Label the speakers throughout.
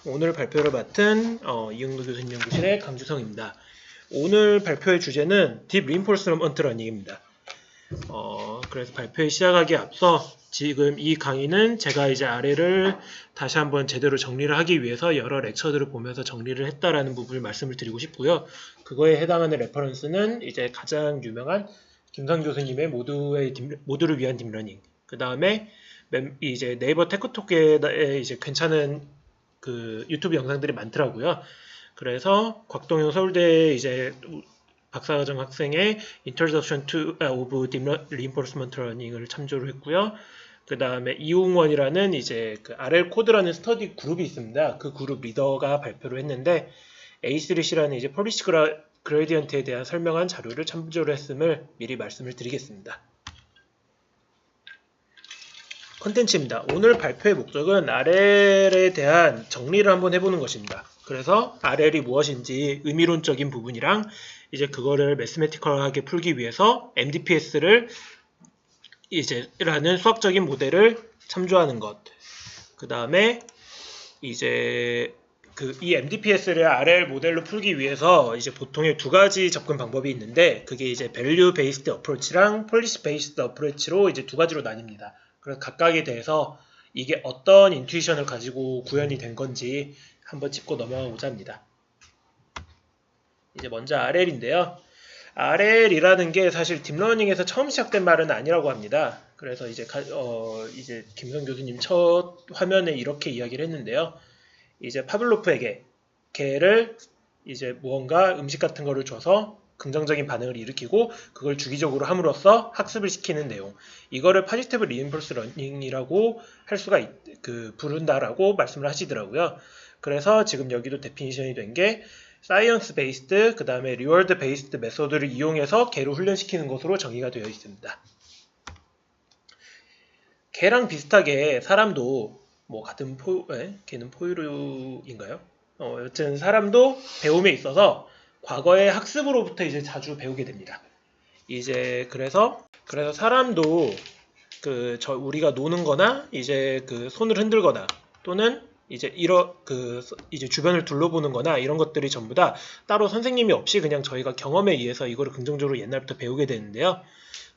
Speaker 1: 오늘 발표를 맡은 이응도 교수님 연구실의 강주성입니다. 오늘 발표의 주제는 딥 리인포스먼트 러닝입니다. 그래서 발표에 시작하기에 앞서 지금 이 강의는 제가 이제 아래를 다시 한번 제대로 정리를 하기 위해서 여러 렉처들을 보면서 정리를 했다라는 부분을 말씀을 드리고 싶고요. 그거에 해당하는 레퍼런스는 이제 가장 유명한 김상 교수님의 모두를 위한 딥러닝. 그 다음에 이제 네이버 테크톡에 이제 괜찮은 그 유튜브 영상들이 많더라고요. 그래서 곽동영 서울대 이제 박사과정 학생의 Introduction of Deep Reinforcement Learning을 참조를 했고요. 그 다음에 이웅원이라는 이제 그 RL 코드라는 스터디 그룹이 있습니다. 그 그룹 리더가 발표를 했는데 A3C라는 이제 폴리시 그레디언트에 대한 설명한 자료를 참조를 했음을 미리 말씀을 드리겠습니다. 컨텐츠입니다. 오늘 발표의 목적은 RL에 대한 정리를 한번 해보는 것입니다. 그래서 RL이 무엇인지 의미론적인 부분이랑 이제 그거를 매스매티컬하게 풀기 위해서 MDPS를 이제 라는 수학적인 모델을 참조하는 것. 그 다음에 이제 이 MDPS를 RL 모델로 풀기 위해서 이제 보통의 두 가지 접근 방법이 있는데 그게 이제 Value Based Approach랑 Policy Based Approach로 이제 두 가지로 나뉩니다. 그래서 각각에 대해서 이게 어떤 인투이션을 가지고 구현이 된 건지 한번 짚고 넘어가고자 합니다. 이제 먼저 RL인데요. RL이라는 게 사실 딥러닝에서 처음 시작된 말은 아니라고 합니다. 그래서 이제 이제 김성 교수님 첫 화면에 이렇게 이야기를 했는데요. 이제 파블로프에게 개를 이제 무언가 음식 같은 거를 줘서 긍정적인 반응을 일으키고 그걸 주기적으로 함으로써 학습을 시키는 내용. 이거를 포지티브 리인포스 러닝이라고 할 수가 부른다라고 말씀을 하시더라고요. 그래서 지금 여기도 데피니션이 된 게 사이언스 베이스드 그 다음에 리워드 베이스드 메소드를 이용해서 개를 훈련시키는 것으로 정의가 되어 있습니다. 개랑 비슷하게 사람도 뭐 같은 개는 포유류인가요? 여튼 사람도 배움에 있어서 과거의 학습으로부터 이제 자주 배우게 됩니다. 이제 그래서 사람도 우리가 노는 거나 이제 손을 흔들거나 또는 이제 이제 주변을 둘러보는 거나 이런 것들이 전부 다 따로 선생님이 없이 그냥 저희가 경험에 의해서 이거를 긍정적으로 옛날부터 배우게 되는데요.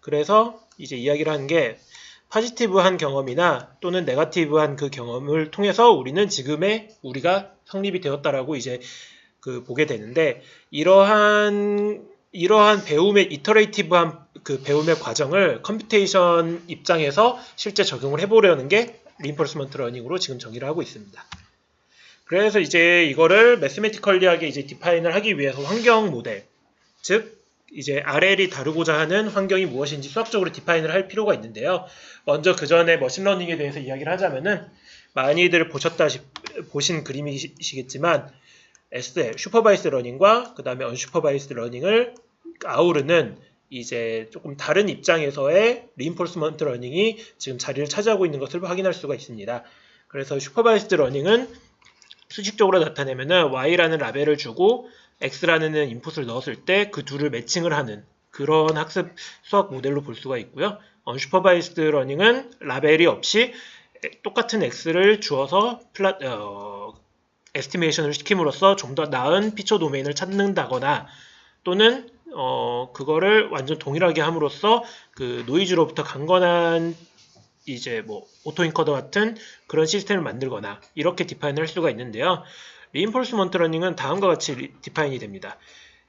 Speaker 1: 그래서 이제 이야기를 하는 게 포지티브한 경험이나 또는 네거티브한 그 경험을 통해서 우리는 지금의 우리가 성립이 되었다라고 이제 보게 되는데 이러한 배움의 이터레이티브한 그 배움의 과정을 컴퓨테이션 입장에서 실제 적용을 해보려는 게 리인포스먼트 러닝으로 지금 정의를 하고 있습니다. 그래서 이제 이거를 매스매티컬리하게 이제 디파인을 하기 위해서 환경 모델, 즉 이제 RL이 다루고자 하는 환경이 무엇인지 수학적으로 디파인을 할 필요가 있는데요. 먼저 그 전에 머신러닝에 대해서 이야기를 하자면은 많이들 보신 그림이시겠지만 SL, 슈퍼바이스드 러닝과 그 다음에 언슈퍼바이스드 러닝을 아우르는 이제 조금 다른 입장에서의 리인포스먼트 러닝이 지금 자리를 차지하고 있는 것을 확인할 수가 있습니다. 그래서 슈퍼바이스드 러닝은 수식적으로 나타내면은 Y라는 라벨을 주고 X라는 인풋을 넣었을 때 그 둘을 매칭을 하는 그런 학습 수학 모델로 볼 수가 있고요. 언슈퍼바이스드 러닝은 라벨이 없이 똑같은 X를 주어서 에스티메이션을 시킴으로써 좀 더 나은 피처 도메인을 찾는다거나 또는 그거를 완전 동일하게 함으로써 그 노이즈로부터 강건한 이제 뭐 오토인커더 같은 그런 시스템을 만들거나 이렇게 디파인을 할 수가 있는데요. 리인포스먼트 러닝은 다음과 같이 디파인이 됩니다.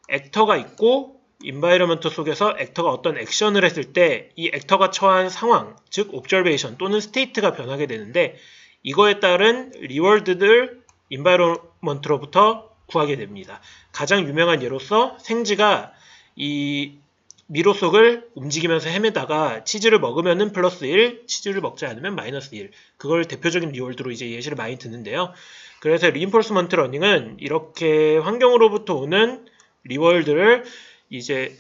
Speaker 1: 액터가 있고 인바이러먼트 속에서 액터가 어떤 액션을 했을 때 이 액터가 처한 상황, 즉 옵저베이션 또는 스테이트가 변하게 되는데 이거에 따른 리워드들 인바이러먼트로부터 구하게 됩니다. 가장 유명한 예로서 생쥐가 이 미로 속을 움직이면서 헤매다가 치즈를 먹으면은 플러스 1, 치즈를 먹지 않으면 마이너스 1. 그걸 대표적인 리워드로 이제 예시를 많이 듣는데요. 그래서 리인포스먼트 러닝은 이렇게 환경으로부터 오는 리워드를 이제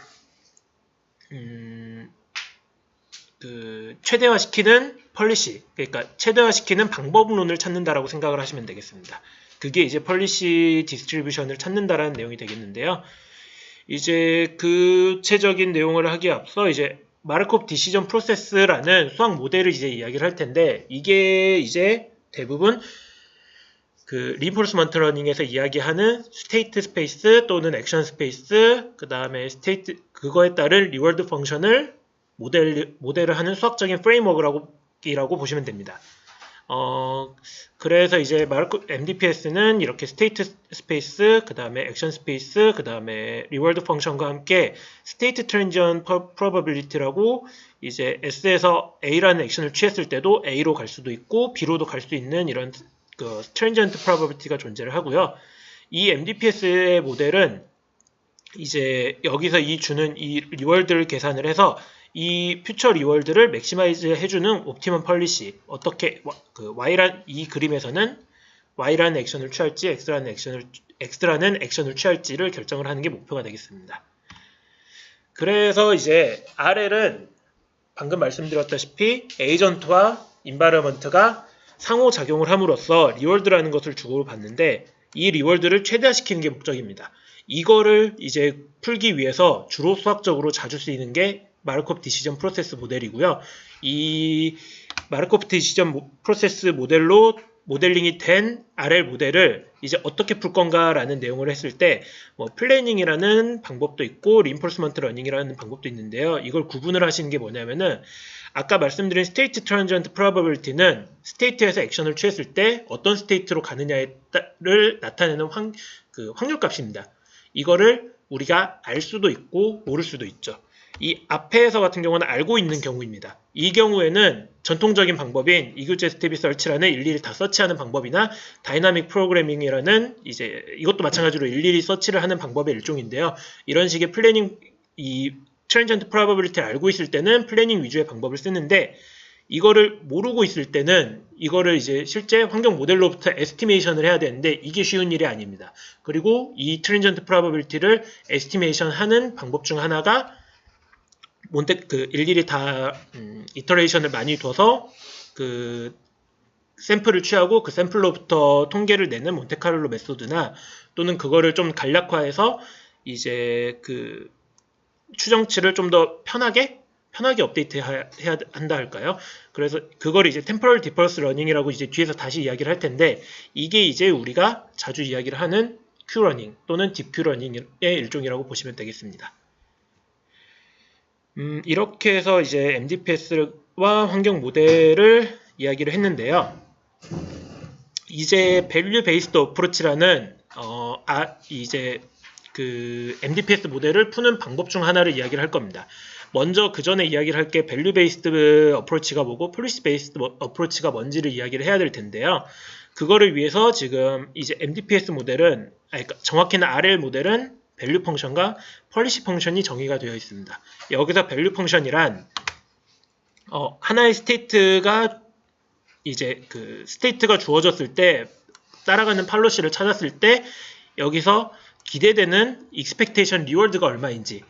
Speaker 1: 최대화시키는 폴리시, 그러니까 최대화시키는 방법론을 찾는다라고 생각을 하시면 되겠습니다. 그게 이제 폴리시 디스트리뷰션을 찾는다라는 내용이 되겠는데요. 이제 구체적인 내용을 하기에 앞서 이제 마르코프 디시전 프로세스라는 수학 모델을 이제 이야기를 할 텐데 이게 이제 대부분 그 reinforcement learning에서 이야기하는 스테이트 스페이스 또는 액션 스페이스, 그 다음에 스테이트 그거에 따른 리워드 펑션을 모델을 하는 수학적인 프레임워크라고 보시면 됩니다. 그래서 이제 MDPS는 이렇게 스테이트 스페이스, 그 다음에 액션 스페이스, 그 다음에 리워드 펑션과 함께 스테이트 트랜지션 프로버빌리티라고 이제 S에서 A라는 액션을 취했을 때도 A로 갈 수도 있고 B로도 갈 수 있는 이런 그 트랜지션트 프로버빌리티가 존재를 하고요. 이 MDPS의 모델은 이제 여기서 주는 이 리월드를 계산을 해서 이 퓨처 리월드를 맥시마이즈 해주는 옵티멈 펄리시, 어떻게 이 그림에서는 Y라는 액션을 취할지 X라는 액션을 취할지를 결정을 하는 게 목표가 되겠습니다. 그래서 이제 RL은 방금 말씀드렸다시피 에이전트와 인바이러먼트가 상호작용을 함으로써 리월드라는 것을 주고받는데 이 리월드를 최대화시키는 게 목적입니다. 이거를 이제 풀기 위해서 주로 수학적으로 자주 쓰이는 게 마르코프 디시전 프로세스 모델이고요. 이 마르코프 디시전 프로세스 모델로 모델링이 된 RL 모델을 이제 어떻게 풀 건가라는 내용을 했을 때 플래닝이라는 방법도 있고 reinforcement learning이라는 방법도 있는데요. 이걸 구분을 하시는 게 뭐냐면은 아까 말씀드린 스테이트 트랜지션트 프로버빌리티는 스테이트에서 액션을 취했을 때 어떤 스테이트로 가느냐를 나타내는 확률값입니다. 이거를 우리가 알 수도 있고 모를 수도 있죠. 이 앞에서 같은 경우는 알고 있는 경우입니다. 이 경우에는 전통적인 방법인 이교제 스테비 서치라는 일일이 다 서치하는 방법이나 다이나믹 프로그래밍이라는 이제 이것도 마찬가지로 일일이 서치를 하는 방법의 일종인데요. 이런 식의 플래닝, 이 트랜지션트 프로버빌리티를 알고 있을 때는 플래닝 위주의 방법을 쓰는데 이거를 모르고 있을 때는 이거를 이제 실제 환경 모델로부터 에스티메이션을 해야 되는데 이게 쉬운 일이 아닙니다. 그리고 이 트랜지션트 프로버빌리티를 에스티메이션 하는 방법 중 하나가 일일이 다 이터레이션을 많이 둬서 그 샘플을 취하고 그 샘플로부터 통계를 내는 몬테카를로 메소드나 또는 그거를 좀 간략화해서 이제 그 추정치를 좀 더 편하게 업데이트 해야 한다 할까요? 그래서 그걸 이제 템포럴 디퍼런스 러닝이라고 이제 뒤에서 다시 이야기를 할 텐데 이게 이제 우리가 자주 이야기를 하는 큐러닝 또는 딥큐러닝의 일종이라고 보시면 되겠습니다. 이렇게 해서 이제 MDPS와 환경 모델을 이야기를 했는데요. 이제 밸류 베이스드 어프로치라는 이제 그 MDPS 모델을 푸는 방법 중 하나를 이야기를 할 겁니다. 먼저 그 전에 이야기를 할 게 밸류 베이스드 어프로치가 뭐고 폴리시 베이스드 어프로치가 뭔지를 이야기를 해야 될 텐데요. 그거를 위해서 지금 이제 MDPS 모델은 그러니까 정확히는 RL 모델은 밸류 펑션과 폴리시 펑션이 정의가 되어 있습니다. 여기서 밸류 펑션이란 하나의 스테이트가 이제 그 스테이트가 주어졌을 때 따라가는 팔로시를 찾았을 때 여기서 기대되는 익스펙테이션 리월드가 얼마인지,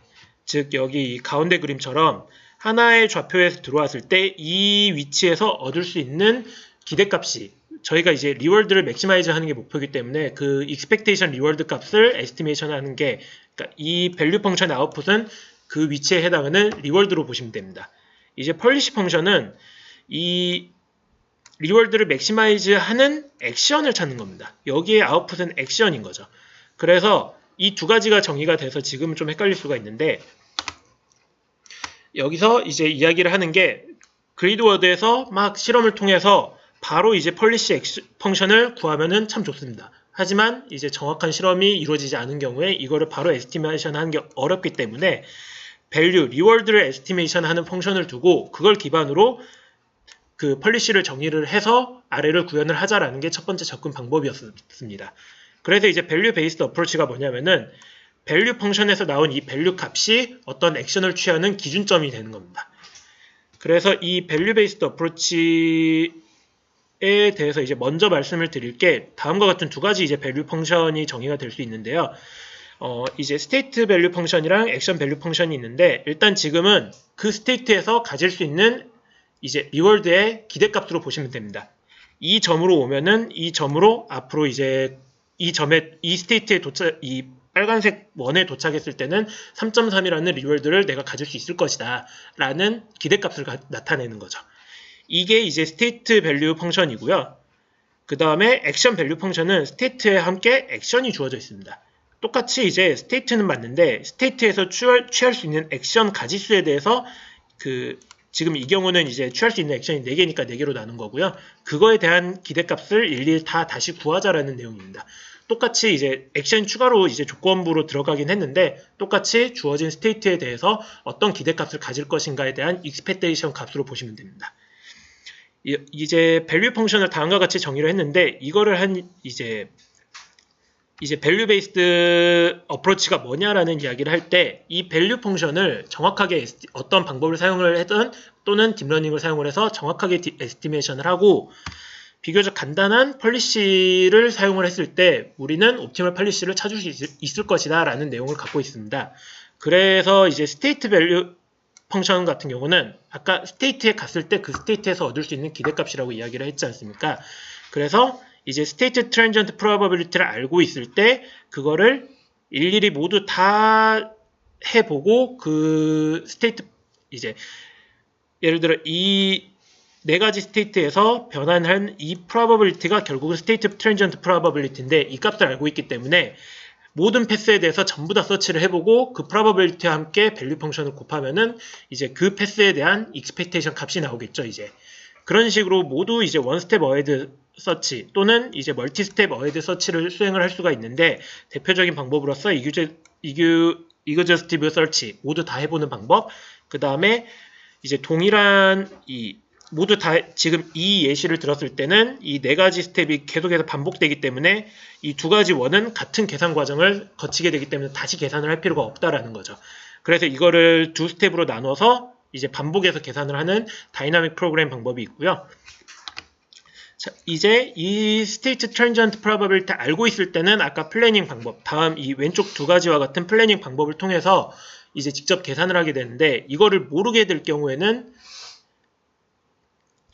Speaker 1: 즉 여기 가운데 그림처럼 하나의 좌표에서 들어왔을 때 이 위치에서 얻을 수 있는 기대값이 저희가 이제 리월드를 맥시마이즈 하는 게 목표이기 때문에 그 익스펙테이션 리월드 값을 에스티메이션 하는 게 그러니까 이 밸류 펑션의 아웃풋은 그 위치에 해당하는 리월드로 보시면 됩니다. 이제 펄리시 펑션은 이 리월드를 맥시마이즈 하는 액션을 찾는 겁니다. 여기에 아웃풋은 액션인 거죠. 그래서 이 두 가지가 정의가 돼서 지금은 좀 헷갈릴 수가 있는데 여기서 이제 이야기를 하는 게 그리드워드에서 막 실험을 통해서 바로 이제 펄리시 펑션을 구하면은 참 좋습니다. 하지만 이제 정확한 실험이 이루어지지 않은 경우에 이거를 바로 에스티메이션 하는 게 어렵기 때문에 밸류, 리월드를 에스티메이션 하는 펑션을 두고 그걸 기반으로 그 펄리시를 정의를 해서 아래를 구현을 하자라는 게 첫 번째 접근 방법이었습니다. 그래서 이제 밸류 베이스드 어프로치가 뭐냐면은 밸류 펑션에서 나온 이 밸류 값이 어떤 액션을 취하는 기준점이 되는 겁니다. 그래서 이 밸류 베이스드 어프로치에 대해서 이제 먼저 말씀을 드릴 게 다음과 같은 두 가지 이제 밸류 펑션이 정의가 될 수 있는데요. 이제 스테이트 밸류 펑션이랑 액션 밸류 펑션이 있는데 일단 지금은 그 스테이트에서 가질 수 있는 이제 리월드의 기대값으로 보시면 됩니다. 이 점으로 오면은 이 점으로 앞으로 이제 이 스테이트에 이 빨간색 원에 도착했을 때는 3.3이라는 리월드를 내가 가질 수 있을 것이다 라는 기대값을 나타내는 거죠. 이게 이제 스테이트 밸류 펑션이고요. 그 다음에 액션 밸류 펑션은 스테이트에 함께 액션이 주어져 있습니다. 똑같이 이제 스테이트는 맞는데 스테이트에서 취할 수 있는 액션 가지수에 대해서 지금 이 경우는 이제 취할 수 있는 액션이 4개니까 4개로 나눈 거고요. 그거에 대한 기대값을 일일이 다 다시 구하자라는 내용입니다. 똑같이 이제 액션 추가로 이제 조건부로 들어가긴 했는데 똑같이 주어진 스테이트에 대해서 어떤 기대값을 가질 것인가에 대한 익스펙테이션 값으로 보시면 됩니다. 이제 밸류 펑션을 다음과 같이 정의를 했는데 이거를 이제 밸류 베이스드 어프로치가 뭐냐라는 이야기를 할 때 이 밸류 펑션을 정확하게 어떤 방법을 사용을 하든 또는 딥러닝을 사용을 해서 정확하게 에스티메이션을 하고 비교적 간단한 펄리시를 사용을 했을 때 우리는 옵티멀 펄리시를 찾을 수 있을 것이다 라는 내용을 갖고 있습니다. 그래서 이제 스테이트 밸류 펑션 같은 경우는 아까 스테이트에 갔을 때 그 스테이트에서 얻을 수 있는 기대값이라고 이야기를 했지 않습니까? 그래서 이제 스테이트 트랜지언트 프로바빌리티를 알고 있을 때 그거를 일일이 모두 다 해보고 그 스테이트 이제 예를 들어 이 4가지 스테이트에서 변환한 이 프로바빌리티가 결국은 스테이트 트랜지언트 프로바빌리티인데 이 값을 알고 있기 때문에 모든 패스에 대해서 전부 다 서치를 해보고 그 프로바빌리티와 함께 밸류 펑션을 곱하면은 이제 그 패스에 대한 익스펙테이션 값이 나오겠죠. 이제 그런 식으로 모두 이제 원 스텝 어헤드 서치 또는 이제 멀티 스텝 어헤드 서치를 수행을 할 수가 있는데 대표적인 방법으로서 이그저스티브 서치 모두 다 해보는 방법. 그 다음에 이제 동일한 모두 다 지금 이 예시를 들었을 때는 이 4가지 스텝이 계속해서 반복되기 때문에 이 2가지 원은 같은 계산 과정을 거치게 되기 때문에 다시 계산을 할 필요가 없다라는 거죠. 그래서 이거를 2스텝으로 나눠서 이제 반복해서 계산을 하는 다이나믹 프로그램 방법이 있고요. 자, 이제 이 스테이트 트랜지언트 프로바빌리티 알고 있을 때는 아까 플래닝 방법, 다음 이 왼쪽 2가지와 같은 플래닝 방법을 통해서 이제 직접 계산을 하게 되는데 이거를 모르게 될 경우에는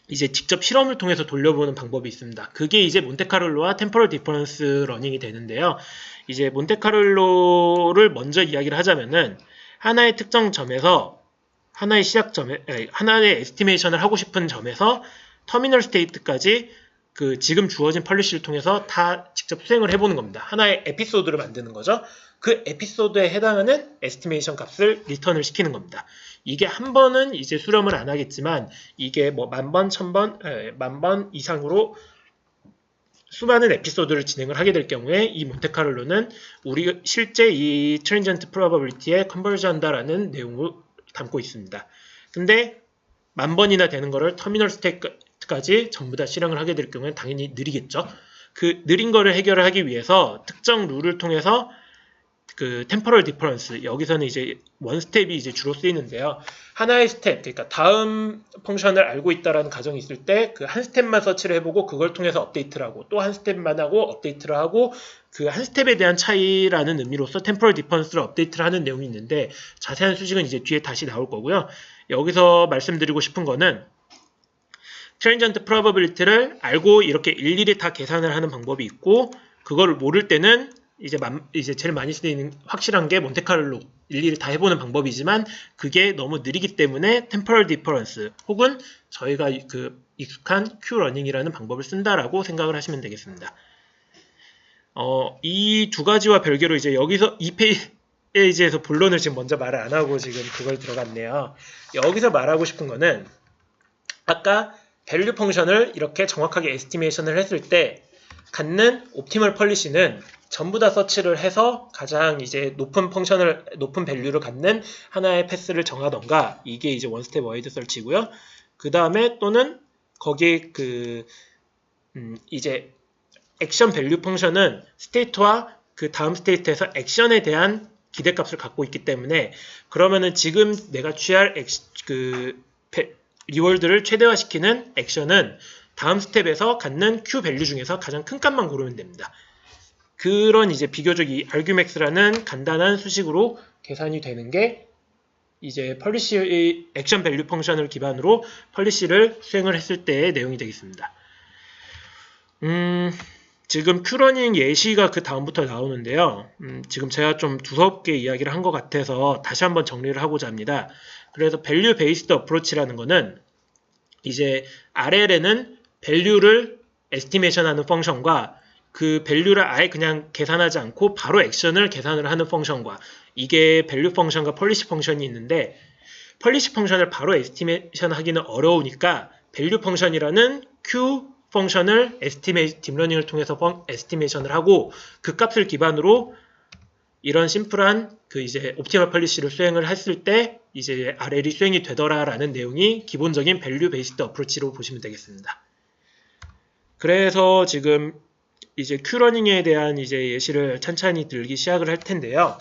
Speaker 1: 이제 직접 실험을 통해서 돌려보는 방법이 있습니다. 그게 이제 몬테카를로와 템포럴 디퍼런스 러닝이 되는데요. 이제 몬테카를로를 먼저 이야기를 하자면은 하나의 특정 점에서 하나의 하나의 에스티메이션을 하고 싶은 점에서 터미널 스테이트까지 그 지금 주어진 펄리시를 통해서 다 직접 수행을 해보는 겁니다. 하나의 에피소드를 만드는 거죠. 그 에피소드에 해당하는 에스티메이션 값을 리턴을 시키는 겁니다. 이게 한 번은 이제 수렴을 안 하겠지만 이게 뭐 10,000번, 1,000번, 10,000번 이상으로 수많은 에피소드를 진행을 하게 될 경우에 이 몬테카를로는 우리 실제 이 트랜지언트 프로바빌리티에 컨버전한다라는 내용을 담고 있습니다. 근데 10,000번이나 되는 거를 터미널 스테이트까지 전부 다 실행을 하게 될 경우에는 당연히 느리겠죠. 그 느린 거를 해결을 하기 위해서 특정 룰을 통해서 그 템포럴 디퍼런스 여기서는 이제 원 스텝이 이제 주로 쓰이는데요. 하나의 스텝, 그러니까 다음 펑션을 알고 있다라는 가정이 있을 때 그 한 스텝만 서치를 해보고 그걸 통해서 업데이트를 하고 또 한 스텝만 하고 업데이트를 하고 그 한 스텝에 대한 차이라는 의미로서 템포럴 디퍼런스를 업데이트를 하는 내용이 있는데 자세한 수식은 이제 뒤에 다시 나올 거고요. 여기서 말씀드리고 싶은 거는 트랜지언트 프로바빌리티를 알고 이렇게 일일이 다 계산을 하는 방법이 있고 그거를 모를 때는 이제 제일 많이 쓰이는 확실한 게 몬테카를로 일일이 다 해보는 방법이지만 그게 너무 느리기 때문에 템포럴 디퍼런스 혹은 저희가 그 익숙한 큐러닝이라는 방법을 쓴다라고 생각을 하시면 되겠습니다. 이 2가지와 별개로 이제 여기서 이 페이지에서 본론을 지금 먼저 말을 안 하고 지금 그걸 들어갔네요. 여기서 말하고 싶은 거는 아까 밸류 펑션을 이렇게 정확하게 에스티메이션을 했을 때 갖는 옵티멀 펄리시는 전부 다 서치를 해서 가장 이제 높은 밸류를 갖는 하나의 패스를 정하던가 이게 이제 원 스텝 어헤드 설치고요. 그 다음에 또는 거기에 이제 액션 밸류 펑션은 스테이트와 그 다음 스테이트에서 액션에 대한 기대값을 갖고 있기 때문에 그러면은 지금 내가 취할 리월드를 최대화시키는 액션은 다음 스텝에서 갖는 Q 밸류 중에서 가장 큰 값만 고르면 됩니다. 그런 이제 비교적 이 argmax라는 간단한 수식으로 계산이 되는 게 이제 펄리시 액션 밸류 펑션을 기반으로 펄리시를 수행을 했을 때의 내용이 되겠습니다. 지금 큐러닝 예시가 그 다음부터 나오는데요. 지금 제가 좀 두껍게 이야기를 한 것 같아서 다시 한번 정리를 하고자 합니다. 그래서 밸류 베이스드 어프로치라는 거는 이제 RL에는 밸류를 에스티메이션 하는 펑션과 그 밸류를 아예 그냥 계산하지 않고 바로 액션을 계산을 하는 펑션과 이게 밸류 펑션과 펄리시 펑션이 있는데 펄리시 펑션을 바로 에스티메이션 하기는 어려우니까 밸류 펑션이라는 Q 펑션을 딥러닝을 통해서 에스티메이션을 하고 그 값을 기반으로 이런 심플한 그 이제 옵티멀 펄리시를 수행을 했을 때 이제 RL이 수행이 되더라라는 내용이 기본적인 밸류 베이스드 어프로치로 보시면 되겠습니다. 그래서 지금 이제 큐러닝에 대한 이제 예시를 찬찬히 들기 시작을 할 텐데요.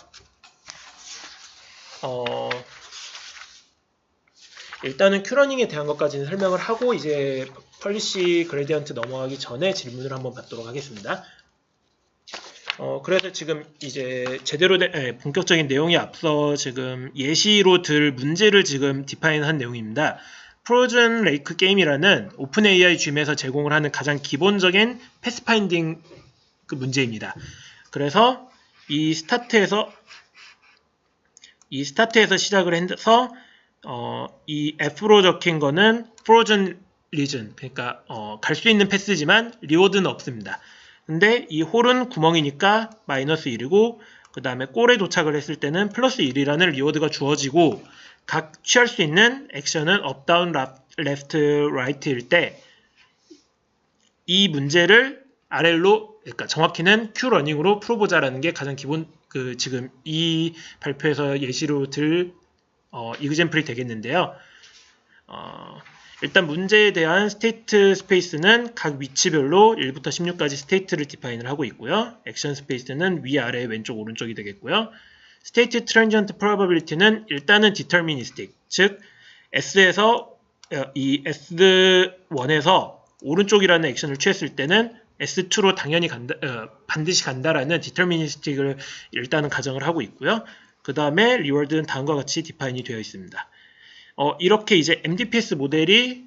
Speaker 1: 일단은 큐러닝에 대한 것까지는 설명을 하고 이제 펄리시 그레디언트 넘어가기 전에 질문을 한번 받도록 하겠습니다. 그래서 지금 이제 제대로 된 본격적인 내용이 앞서 지금 예시로 들 문제를 지금 디파인한 내용입니다. 프로즌 레이크 게임이라는 오픈 AI 줌에서 제공을 하는 가장 기본적인 패스파인딩 그 문제입니다. 그래서 이 스타트에서 시작을 해서 이 F로 적힌 거는 프로즌 리전, 그러니까 갈 수 있는 패스지만 리워드는 없습니다. 근데 이 홀은 구멍이니까 마이너스 1이고 그 다음에 골에 도착을 했을 때는 플러스 1이라는 리워드가 주어지고 각 취할 수 있는 액션은 업, 다운, 레프트, 라이트일 때 이 문제를 RL로, 그러니까 정확히는 Q러닝으로 풀어보자라는 게 가장 기본 그 지금 이 발표에서 예시로 들 이그젬플이 되겠는데요. 일단 문제에 대한 스테이트 스페이스는 각 위치별로 1부터 16까지 스테이트를 디파인을 하고 있고요. 액션 스페이스는 위아래 왼쪽 오른쪽이 되겠고요. 스테이트 트랜지언트 프로바빌리티는 일단은 디터미니스틱, 즉 S에서 이 S1에서 오른쪽이라는 액션을 취했을 때는 S2로 당연히 반드시 간다라는 디터미니스틱을 일단은 가정을 하고 있고요. 그 다음에 리워드는 다음과 같이 디파인이 되어 있습니다. 이렇게 이제 MDPS 모델이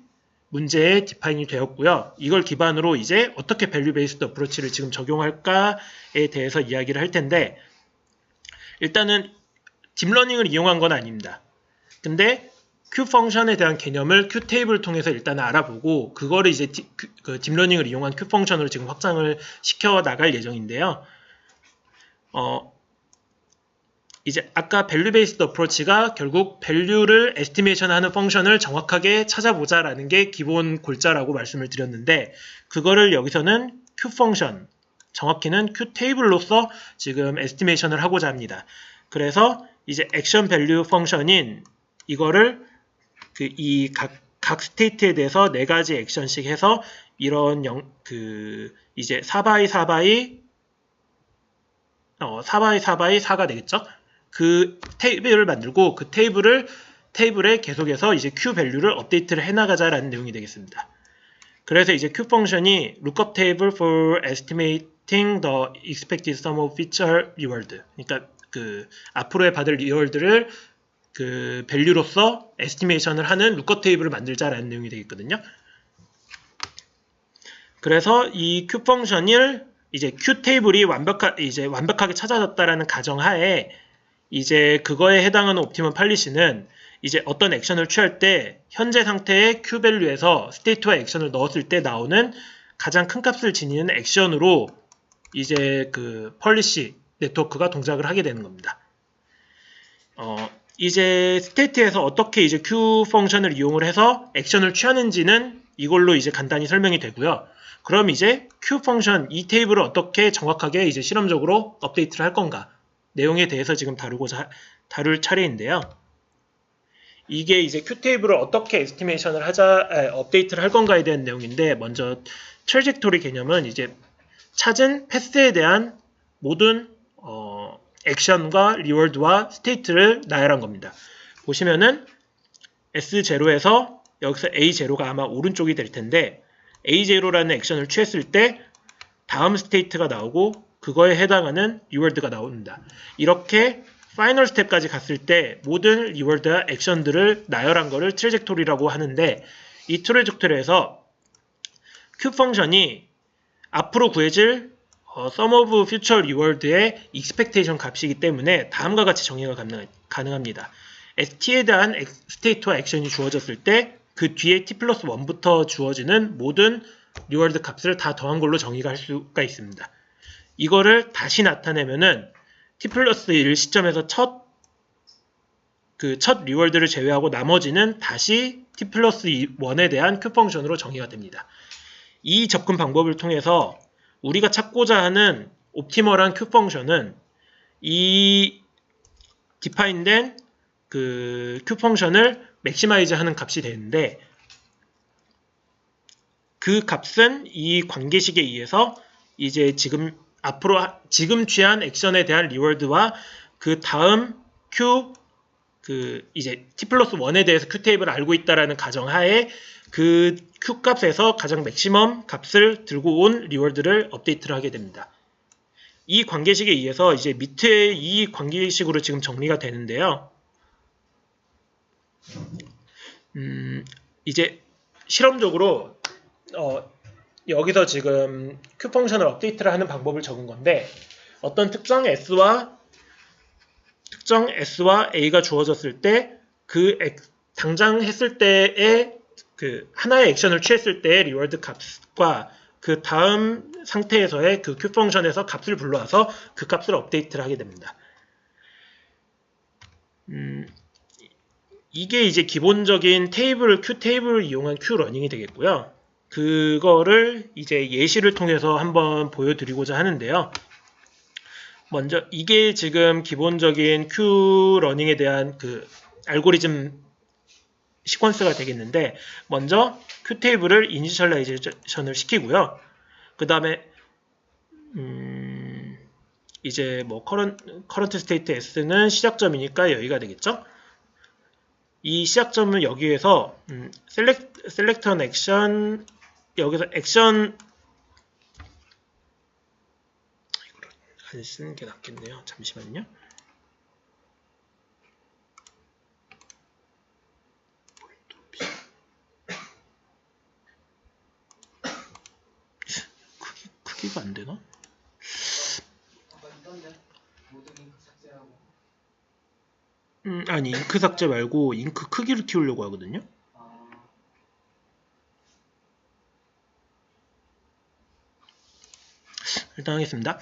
Speaker 1: 문제에 디파인이 되었고요. 이걸 기반으로 이제 어떻게 밸류 베이스드 어프로치를 지금 적용할까에 대해서 이야기를 할 텐데 일단은 딥러닝을 이용한 건 아닙니다. 근데 Q 펑션에 대한 개념을 Q 테이블을 통해서 일단 알아보고 그거를 이제 딥러닝을 이용한 Q 펑션으로 지금 확장을 시켜 나갈 예정인데요. 이제 아까 밸류 베이스드 어프로치가 결국 밸류를 에스티메이션 하는 펑션을 정확하게 찾아보자라는 게 기본 골자라고 말씀을 드렸는데 그거를 여기서는 Q 펑션, 정확히는 Q 테이블로서 지금 에스티메이션을 하고자 합니다. 그래서 이제 액션 밸류 펑션인 이거를 이 각 스테이트에 대해서 4가지 액션씩 해서 이런 이제 4x4x 4x4가 되겠죠? 그 테이블을 만들고 그 테이블에 계속해서 이제 Q 밸류를 업데이트를 해나가자라는 내용이 되겠습니다. 그래서 이제 Q 펑션이 lookup table for estimating the expected sum of feature reward. 그러니까 그 앞으로의 받을 리워드를 그 밸류로서 에스티메이션을 하는 lookup 테이블을 만들자라는 내용이 되겠거든요. 그래서 이 Q 펑션을 이제 Q 테이블이 완벽하게 찾아졌다라는 가정하에 이제 그거에 해당하는 옵티멀 펄리시는 이제 어떤 액션을 취할 때 현재 상태의 Q 밸류에서 스테이트와 액션을 넣었을 때 나오는 가장 큰 값을 지니는 액션으로 이제 그 펄리시 네트워크가 동작을 하게 되는 겁니다. 이제 스테이트에서 어떻게 이제 Q 펑션을 이용을 해서 액션을 취하는지는 이걸로 이제 간단히 설명이 되고요. 그럼 이제 Q 펑션 이 테이블을 어떻게 정확하게 이제 실험적으로 업데이트를 할 건가 내용에 대해서 지금 다룰 차례인데요. 이게 이제 Q 테이블을 어떻게 에스티메이션을 업데이트를 할 건가에 대한 내용인데 먼저 트래젝토리 개념은 이제 찾은 패스에 대한 모든 액션과 리워드와 스테이트를 나열한 겁니다. 보시면은 S0에서 여기서 A0가 아마 오른쪽이 될 텐데 A0라는 액션을 취했을 때 다음 스테이트가 나오고 그거에 해당하는 리워드가 나옵니다. 이렇게 파이널 스텝까지 갔을 때 모든 리워드와 액션들을 나열한 거를 트래젝토리라고 하는데 이 트래젝토리에서 Q 펑션이 앞으로 구해질 sum of future reward의 expectation 값이기 때문에 다음과 같이 정의가 가능합니다. T에 대한 스테이트와 액션이 주어졌을 때 그 뒤에 T 플러스 1부터 주어지는 모든 리워드 값을 다 더한 걸로 정의가 할 수가 있습니다. 이거를 다시 나타내면은 t 플러스 1 시점에서 첫 리워드를 제외하고 나머지는 다시 t 플러스 1에 대한 q 펑션으로 정의가 됩니다. 이 접근 방법을 통해서 우리가 찾고자 하는 옵티멀한 q 펑션은 이 디파인된 q 펑션을 맥시마이즈 하는 값이 되는데, 그 값은 이 관계식에 의해서 이제 지금 취한 액션에 대한 리워드와 그 다음 이제 t 플러스 1에 대해서 q 테이블을 알고 있다라는 가정하에 그 q 값에서 가장 맥시멈 값을 들고 온 리워드를 업데이트를 하게 됩니다. 이 관계식에 의해서 이제 밑에 이 관계식으로 지금 정리가 되는데요. 이제 실험적으로 여기서 지금 q 펑션을 업데이트를 하는 방법을 적은 건데, 어떤 특정 s와 a가 주어졌을 때 당장 했을 때의 하나의 액션을 취했을 때의 리워드 값과 그 다음 상태에서의 q 펑션에서 값을 불러와서 그 값을 업데이트를 하게 됩니다. 이게 이제 기본적인 q 테이블을 이용한 q 러닝이 되겠고요. 그거를 이제 예시를 통해서 한번 보여드리고자 하는데요. 먼저 이게 지금 기본적인 q 러닝에 대한 알고리즘 시퀀스가 되겠는데, 먼저 q 테이블을 이니셜라이제이션을 시키고요. 그 다음에 이제 뭐 current state s는 시작점이니까 여기가 되겠죠. 이 시작점은 여기에서 select an action, 여기서 액션, 이거를 안 쓰는 게 낫겠네요. 잠시만요. 크기가 안 되나? 아니, 잉크 삭제 말고 잉크 크기를 키우려고 하거든요. 일단 하겠습니다.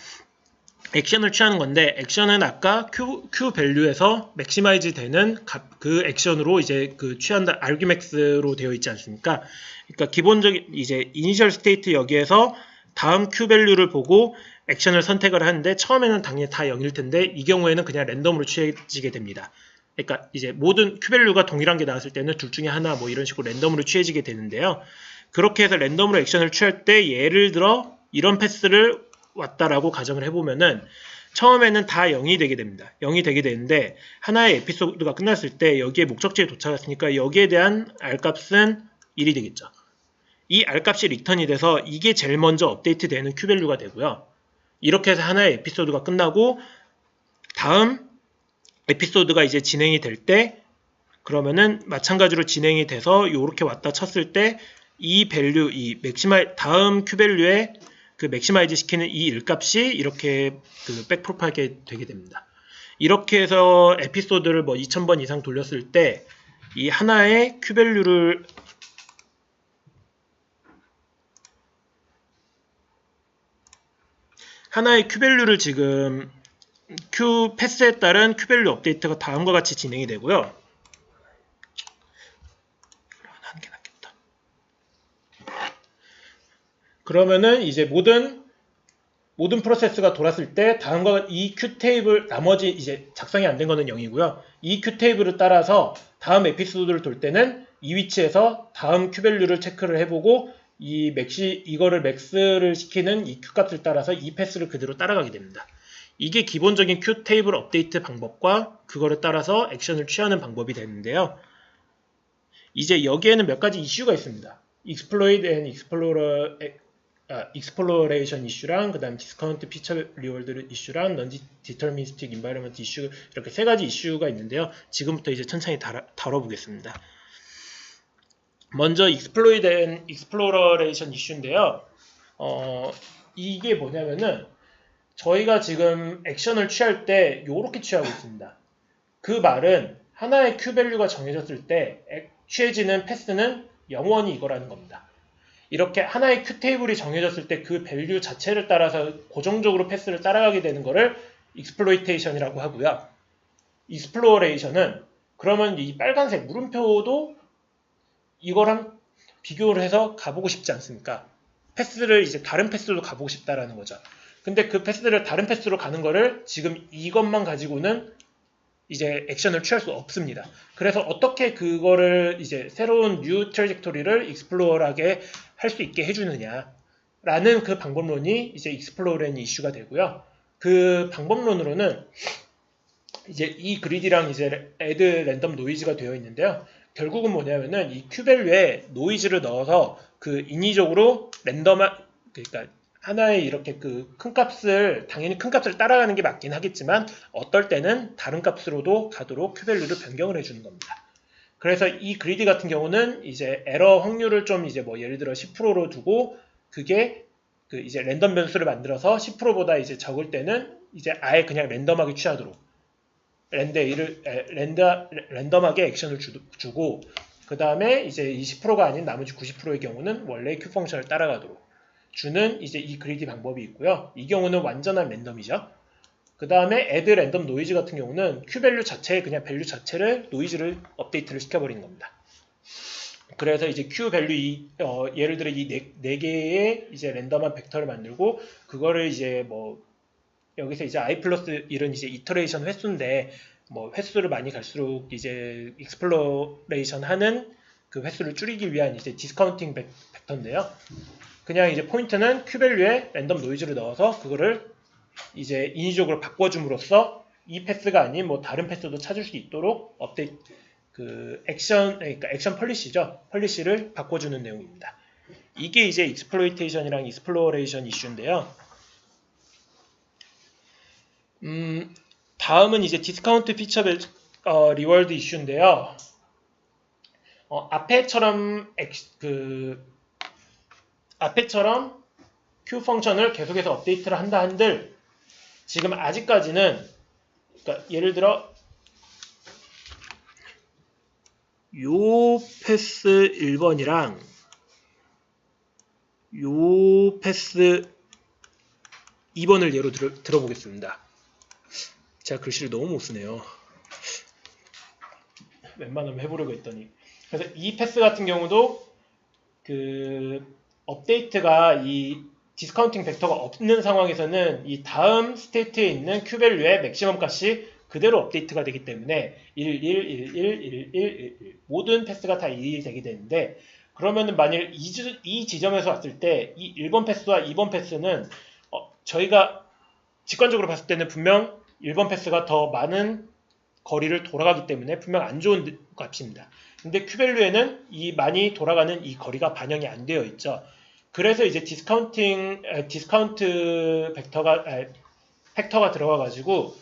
Speaker 1: 액션을 취하는 건데, 액션은 아까 q 밸류에서 맥시마이즈 되는 그 액션으로 이제 취한다 argmax로 되어 있지 않습니까? 그러니까 기본적인 이제 이니셜 스테이트 여기에서 다음 q 밸류를 보고 액션을 선택을 하는데, 처음에는 당연히 다 0일 텐데 이 경우에는 그냥 랜덤으로 취해지게 됩니다. 그러니까 이제 모든 q 밸류가 동일한 게 나왔을 때는 둘 중에 하나 뭐 이런 식으로 랜덤으로 취해지게 되는데요. 그렇게 해서 랜덤으로 액션을 취할 때 예를 들어 이런 패스를 왔다라고 가정을 해보면은 처음에는 다 0이 되게 됩니다. 0이 되게 되는데 하나의 에피소드가 끝났을 때 여기에 목적지에 도착했으니까 여기에 대한 R값은 1이 되겠죠. 이 R값이 리턴이 돼서 이게 제일 먼저 업데이트 되는 Q밸류가 되고요. 이렇게 해서 하나의 에피소드가 끝나고 다음 에피소드가 이제 진행이 될 때, 그러면은 마찬가지로 진행이 돼서 이렇게 왔다 쳤을 때 이 밸류, 다음 Q밸류에 맥시마이즈 시키는 이 일값이 이렇게 백프로파게 되게 됩니다. 이렇게 해서 에피소드를 뭐 2000번 이상 돌렸을 때 이 하나의 Q밸류를 지금 Q 패스에 따른 Q밸류 업데이트가 다음과 같이 진행이 되고요. 하는 게 낫겠다. 그러면은 이제 모든 프로세스가 돌았을 때 다음과 이 Q 테이블, 나머지 이제 작성이 안 된 거는 0이고요. 이 Q 테이블을 따라서 다음 에피소드를 돌 때는 이 위치에서 다음 Q 밸류를 체크를 해보고 이거를 맥스를 시키는 이 Q 값을 따라서 이 패스를 그대로 따라가게 됩니다. 이게 기본적인 Q 테이블 업데이트 방법과 그거를 따라서 액션을 취하는 방법이 되는데요. 이제 여기에는 몇 가지 이슈가 있습니다. Exploit and Exploration 이슈랑, 그 다음 Discount Feature Reward 이슈랑 Non-Deterministic Environment 이슈, 이렇게 세 가지 이슈가 있는데요. 지금부터 이제 천천히 다뤄보겠습니다. 먼저 Exploit and Exploration 이슈인데요. 이게 뭐냐면은 저희가 지금 액션을 취할 때 이렇게 취하고 있습니다. 그 말은 하나의 Q 밸류가 정해졌을 때 취해지는 패스는 영원히 이거라는 겁니다. 이렇게 하나의 q 테이블이 정해졌을 때 그 밸류 자체를 따라서 고정적으로 패스를 따라가게 되는 거를 익스플로이테이션이라고 하고요. 익스플로레이션은 그러면 이 빨간색 물음표도 이거랑 비교를 해서 가보고 싶지 않습니까? 패스를 이제 다른 패스로 가보고 싶다라는 거죠. 근데 그 패스를 다른 패스로 가는 거를 지금 이것만 가지고는 이제 액션을 취할 수 없습니다. 그래서 어떻게 그거를 이제 새로운 뉴 트래젝토리를 익스플로어하게 할 수 있게 해주느냐라는 그 방법론이 이제 익스플로어라는 이슈가 되고요. 그 방법론으로는 이제 이 그리디랑 이제 add 랜덤 노이즈가 되어 있는데요. 결국은 뭐냐면은 이 큐밸류에 노이즈를 넣어서 그 인위적으로 랜덤한 그러니까 하나의 이렇게 그 큰 값을 당연히 큰 값을 따라가는 게 맞긴 하겠지만 어떨 때는 다른 값으로도 가도록 큐밸류를 변경을 해주는 겁니다. 그래서 이 그리디 같은 경우는 이제 에러 확률을 좀 이제 뭐 예를 들어 10%로 두고 그게 그 이제 랜덤 변수를 만들어서 10%보다 이제 적을 때는 이제 아예 그냥 랜덤하게 취하도록 랜덤하게 액션을 주고 그 다음에 이제 이 10%가 아닌 나머지 90%의 경우는 원래 q 펑션을 따라가도록 주는 이제 이 그리디 방법이 있고요. 이 경우는 완전한 랜덤이죠. 그 다음에 add 랜덤 노이즈 같은 경우는 q 밸류 자체에 그냥 밸류 자체를 노이즈를 업데이트를 시켜버리는 겁니다. 그래서 이제 q 밸류 예를 들어 이 네 개의 이제 랜덤한 벡터를 만들고 그거를 이제 뭐 여기서 이제 i 플러스 1은 이제 이터레이션 횟수인데 뭐 횟수를 많이 갈수록 이제 익스플로레이션 하는 그 횟수를 줄이기 위한 이제 디스카운팅 벡터인데요. 그냥 이제 포인트는 q 밸류에 랜덤 노이즈를 넣어서 그거를 이제 인위적으로 바꿔줌으로써 이 패스가 아닌 뭐 다른 패스도 찾을 수 있도록 업데이트 그 그러니까 액션 펄리시죠. 펄리시를 바꿔주는 내용입니다. 이게 이제 익스플로이테이션이랑 익스플로레이션 이슈인데요. 다음은 이제 디스카운트 피처 리워드 이슈인데요. 앞에처럼 Q 펑션을 계속해서 업데이트를 한다 한들 지금 아직까지는 그러니까 예를 들어 요 패스 1번이랑 요 패스 2번을 예로 들어보겠습니다. 제가 글씨를 너무 못 쓰네요. 웬만하면 해보려고 했더니. 그래서 이 패스 같은 경우도 그 업데이트가 이 디스카운팅 벡터가 없는 상황에서는 이 다음 스테이트에 있는 q-밸류의 맥시멈 값이 그대로 업데이트가 되기 때문에 1, 1, 1, 1, 1, 1, 1 모든 패스가 다 1, 1 되게 되는데 그러면은 만일 이 지점에서 왔을 때 이 1번 패스와 2번 패스는 저희가 직관적으로 봤을 때는 분명 1번 패스가 더 많은 거리를 돌아가기 때문에 분명 안 좋은 값입니다. 근데 q-밸류에는 이 많이 돌아가는 이 거리가 반영이 안 되어 있죠. 그래서 이제 디스카운트 팩터가 들어가가지고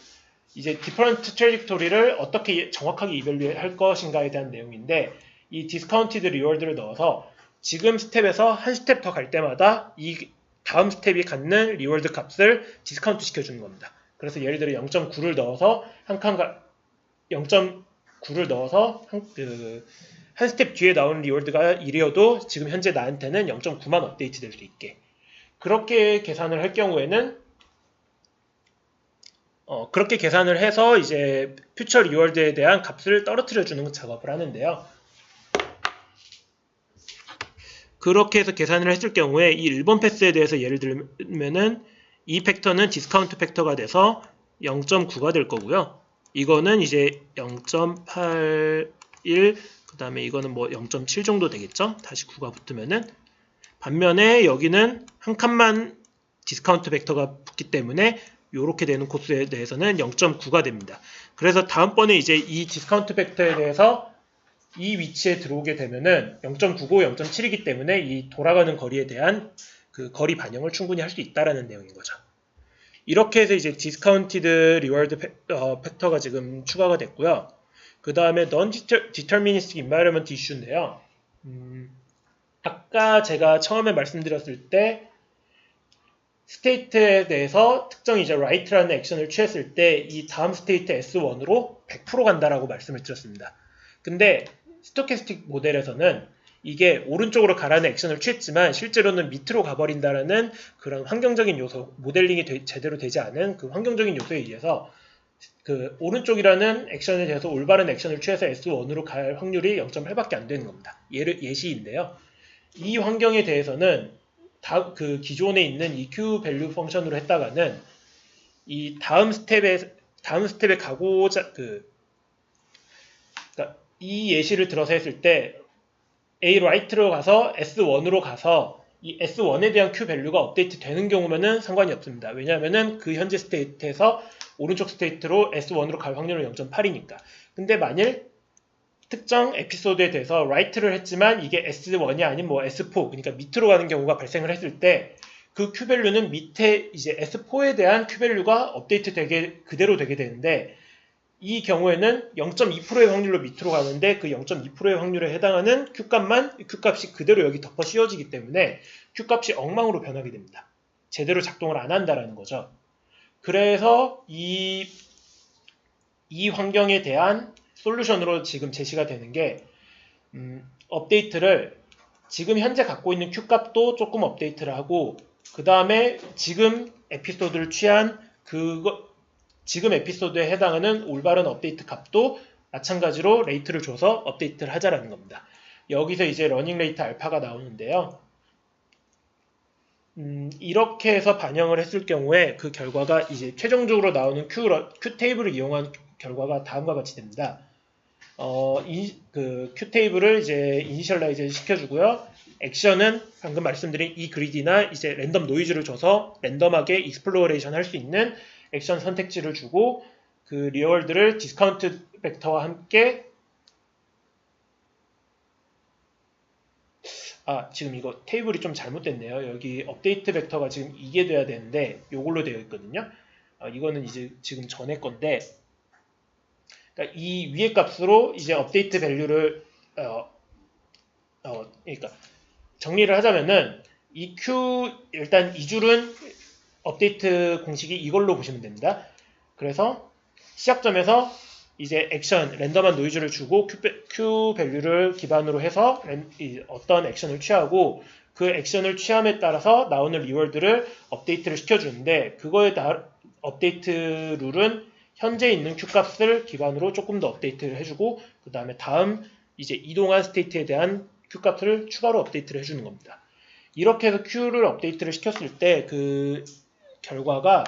Speaker 1: 이제 디퍼런트 트래젝토리를 어떻게 정확하게 이밸류에 할 것인가에 대한 내용인데 이 디스카운티드 리워드를 넣어서 지금 스텝에서 한 스텝 더 갈 때마다 이 다음 스텝이 갖는 리워드 값을 디스카운트 시켜주는 겁니다. 그래서 예를 들어 0.9를 넣어서 한 스텝 뒤에 나오는 리워드가 1이어도 지금 현재 나한테는 0.9만 업데이트 될 수 있게 그렇게 계산을 할 경우에는 그렇게 계산을 해서 이제 퓨처 리워드에 대한 값을 떨어뜨려 주는 작업을 하는데요. 그렇게 해서 계산을 했을 경우에 이 1번 패스에 대해서 예를 들면은 이 팩터는 디스카운트 팩터가 돼서 0.9가 될 거고요. 이거는 이제 0.81 그 다음에 이거는 뭐 0.7 정도 되겠죠. 다시 9가 붙으면은 반면에 여기는 한 칸만 디스카운트 벡터가 붙기 때문에 이렇게 되는 코스에 대해서는 0.9가 됩니다. 그래서 다음번에 이제 이 디스카운트 벡터에 대해서 이 위치에 들어오게 되면은 0.9고 0.7이기 때문에 이 돌아가는 거리에 대한 그 거리 반영을 충분히 할 수 있다라는 내용인 거죠. 이렇게 해서 이제 디스카운티드 리워드 팩터가 지금 추가가 됐고요. 그 다음에 non-deterministic environment issue인데요. 아까 제가 처음에 말씀드렸을 때 스테이트에 대해서 특정 이제 write라는 액션을 취했을 때 이 다음 스테이트 S1으로 100% 간다라고 말씀을 드렸습니다. 근데 스토캐스틱 모델에서는 이게 오른쪽으로 가라는 액션을 취했지만 실제로는 밑으로 가버린다라는 그런 환경적인 요소, 모델링이 제대로 되지 않은 그 환경적인 요소에 의해서 그 오른쪽이라는 액션에 대해서 올바른 액션을 취해서 S1으로 갈 확률이 0.8밖에 안 되는 겁니다. 예시인데요. 이 환경에 대해서는 그 기존에 있는 이 Q 밸류 펑션으로 했다가는 이 다음 스텝에 가고자 그러니까 이 예시를 들어서 했을 때 A right로 가서 S1으로 가서 이 S1에 대한 Q 밸류가 업데이트 되는 경우면은 상관이 없습니다. 왜냐하면은 그 현재 스테이트에서 오른쪽 스테이트로 S1으로 갈 확률은 0.8이니까. 근데 만일 특정 에피소드에 대해서 right를 했지만 이게 S1이 아닌 뭐 S4, 그러니까 밑으로 가는 경우가 발생을 했을 때 그 Q 밸류는 밑에 이제 S4에 대한 Q 밸류가 업데이트 그대로 되게 되는데 이 경우에는 0.2%의 확률로 밑으로 가는데 그 0.2%의 확률에 해당하는 Q값이 그대로 여기 덮어 씌워지기 때문에 Q값이 엉망으로 변하게 됩니다. 제대로 작동을 안 한다라는 거죠. 그래서 이 환경에 대한 솔루션으로 지금 제시가 되는 게 업데이트를 지금 현재 갖고 있는 Q값도 조금 업데이트를 하고 그 다음에 지금 에피소드를 취한 지금 에피소드에 해당하는 올바른 업데이트 값도 마찬가지로 레이트를 줘서 업데이트를 하자라는 겁니다. 여기서 이제 러닝 레이트 알파가 나오는데요. 이렇게 해서 반영을 했을 경우에 그 결과가 이제 최종적으로 나오는 Q 테이블을 이용한 결과가 다음과 같이 됩니다. Q 테이블을 이제 이니셜라이즈 시켜주고요. 액션은 방금 말씀드린 이 그리디나 이제 랜덤 노이즈를 줘서 랜덤하게 익스플로레이션 할 수 있는 액션 선택지를 주고 그 리월드를 디스카운트 벡터와 함께 지금 이거 테이블이 좀 잘못됐네요. 여기 업데이트 벡터가 지금 이게 돼야 되는데 이걸로 되어 있거든요. 이거는 이제 지금 전에 건데 그러니까 이 위의 값으로 이제 업데이트 밸류를 그러니까 정리를 하자면은 이 Q 일단 이 줄은 업데이트 공식이 이걸로 보시면 됩니다. 그래서 시작점에서 이제 액션 랜덤한 노이즈를 주고 Q 밸류를 기반으로 해서 어떤 액션을 취하고 그 액션을 취함에 따라서 나오는 리월드를 업데이트를 시켜주는데 그거에 따라 업데이트 룰은 현재 있는 Q 값을 기반으로 조금 더 업데이트를 해주고 그 다음에 다음 이제 이동한 스테이트에 대한 Q 값을 추가로 업데이트를 해주는 겁니다. 이렇게 해서 Q를 업데이트를 시켰을 때 그 결과가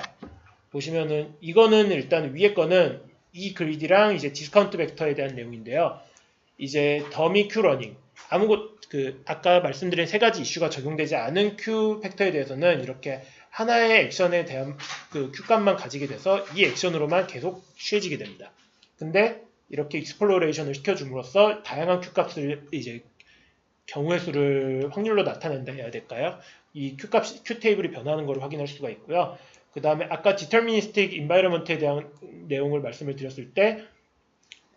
Speaker 1: 보시면은 이거는 일단 위에 거는 이 그리디랑 이제 디스카운트 벡터에 대한 내용인데요. 이제 더미 Q 러닝 아까 말씀드린 세 가지 이슈가 적용되지 않은 Q 팩터에 대해서는 이렇게 하나의 액션에 대한 그 Q값만 가지게 돼서 이 액션으로만 계속 취해지게 됩니다. 근데 이렇게 익스플로레이션을 시켜줌으로써 다양한 Q값을 이제 경우의 수를 확률로 나타낸다 해야 될까요? 이 Q 테이블이 변하는 걸 확인할 수가 있고요. 그 다음에 아까 디터미니스틱 인바이러먼트에 대한 내용을 말씀을 드렸을 때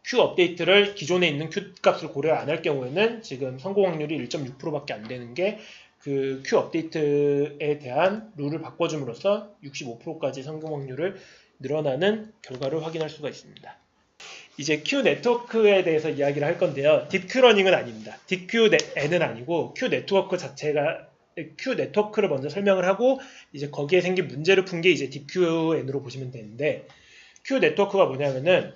Speaker 1: Q 업데이트를 기존에 있는 Q 값을 고려 안 할 경우에는 지금 성공 확률이 1.6%밖에 안 되는 게 그 Q 업데이트에 대한 룰을 바꿔줌으로써 65%까지 성공 확률을 늘어나는 결과를 확인할 수가 있습니다. 이제 Q 네트워크에 대해서 이야기를 할 건데요. 딥Q 러닝은 아닙니다. 딥QN은 아니고 Q 네트워크 자체가 Q 네트워크를 먼저 설명을 하고 이제 거기에 생긴 문제를 푼 게 이제 딥QN으로 보시면 되는데 Q 네트워크가 뭐냐면은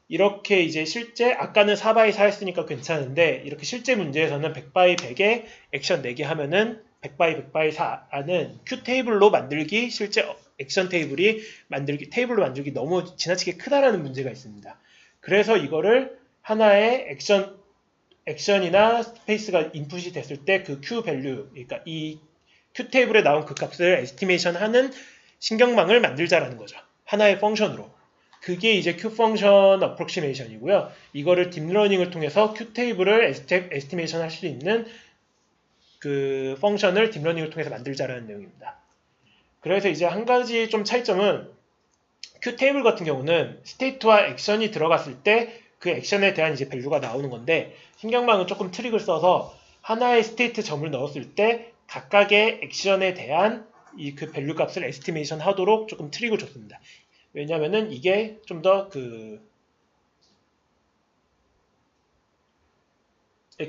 Speaker 1: 이렇게 이제 실제 아까는 4x4 했으니까 괜찮은데 이렇게 실제 문제에서는 100x100에 액션 4개 하면은 100x100x4라는 Q 테이블로 만들기 실제 액션 테이블로 만들기 너무 지나치게 크다라는 문제가 있습니다. 그래서 이거를 하나의 액션이나 스페이스가 인풋이 됐을 때 그 Q 밸류, 그러니까 이 Q 테이블에 나온 그 값을 에스티메이션 하는 신경망을 만들자라는 거죠. 하나의 펑션으로. 그게 이제 Q 펑션 어프록시메이션이고요. 이거를 딥러닝을 통해서 Q 테이블을 에스티메이션 할 수 있는 그 펑션을 딥러닝을 통해서 만들자라는 내용입니다. 그래서 이제 한 가지 좀 차이점은 Q 테이블 같은 경우는 스테이트와 액션이 들어갔을 때 그 액션에 대한 이제 밸류가 나오는 건데 신경망은 조금 트릭을 써서 하나의 스테이트 점을 넣었을 때 각각의 액션에 대한 이 그 밸류 값을 에스티메이션 하도록 조금 트릭을 줬습니다. 왜냐면은 이게 좀 더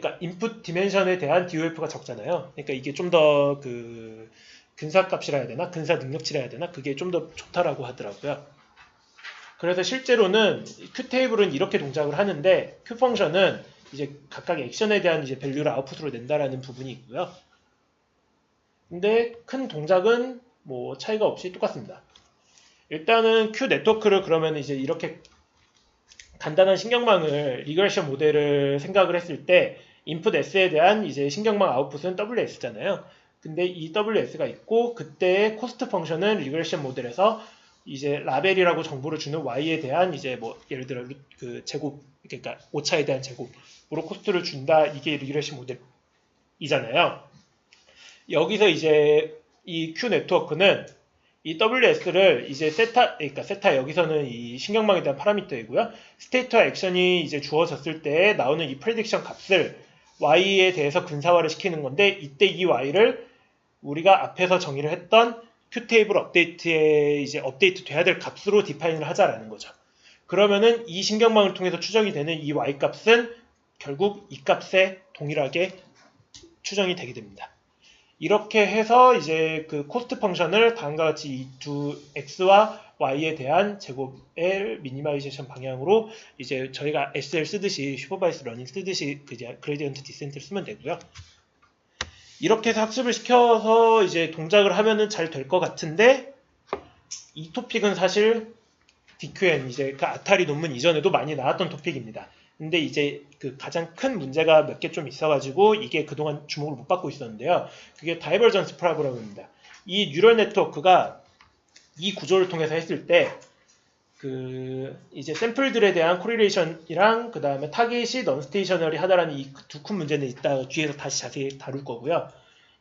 Speaker 1: 그러니까 인풋 디멘션에 대한 DOF가 적잖아요. 그러니까 이게 좀 더 그 근사값이라 해야 되나? 근사 능력치라 해야 되나? 그게 좀 더 좋다라고 하더라고요. 그래서 실제로는 Q 테이블은 이렇게 동작을 하는데 Q 펑션은 이제 각각 액션에 대한 이제 밸류를 아웃풋으로 낸다라는 부분이 있고요. 근데 큰 동작은 뭐 차이가 없이 똑같습니다. 일단은 Q 네트워크를 그러면 이제 이렇게 간단한 신경망을 리그레션 모델을 생각을 했을 때 인풋 S에 대한 이제 신경망 아웃풋은 WS잖아요. 근데 이 WS가 있고 그때의 코스트 펑션은 리그레션 모델에서 이제 라벨이라고 정보를 주는 Y에 대한 이제 뭐 예를 들어 그 제곱 그러니까 오차에 대한 제곱으로 코스트를 준다. 이게 리그레션 모델이잖아요. 여기서 이제 이 Q 네트워크는 이 WS를 이제 그러니까 세타 여기서는 이 신경망에 대한 파라미터이고요. 스테이트와 액션이 이제 주어졌을 때 나오는 이 프레딕션 값을 Y에 대해서 근사화를 시키는 건데 이때 이 Y를 우리가 앞에서 정의를 했던 Q테이블 업데이트에 이제 업데이트 돼야 될 값으로 디파인을 하자라는 거죠. 그러면은 이 신경망을 통해서 추정이 되는 이 Y 값은 결국 이 값에 동일하게 추정이 되게 됩니다. 이렇게 해서 이제 그 코스트 펑션을 다음과 같이 이 두 x와 y에 대한 제곱의 미니마이제이션 방향으로 이제 저희가 SL 쓰듯이 슈퍼바이스 러닝 쓰듯이 그냥 그레디언트 디센트를 쓰면 되고요. 이렇게 해서 학습을 시켜서 이제 동작을 하면은 잘 될 것 같은데 이 토픽은 사실 DQN 이제 그 아타리 논문 이전에도 많이 나왔던 토픽입니다. 근데 이제 그 가장 큰 문제가 몇 개 좀 있어가지고 이게 그동안 주목을 못 받고 있었는데요. 그게 다이버전스 프로그램입니다. 이 뉴럴 네트워크가 이 구조를 통해서 했을 때 그 이제 샘플들에 대한 코리레이션이랑 그 다음에 타겟이 넌스테이셔널이 하다라는 이 두 큰 문제는 이따 뒤에서 다시 자세히 다룰 거고요.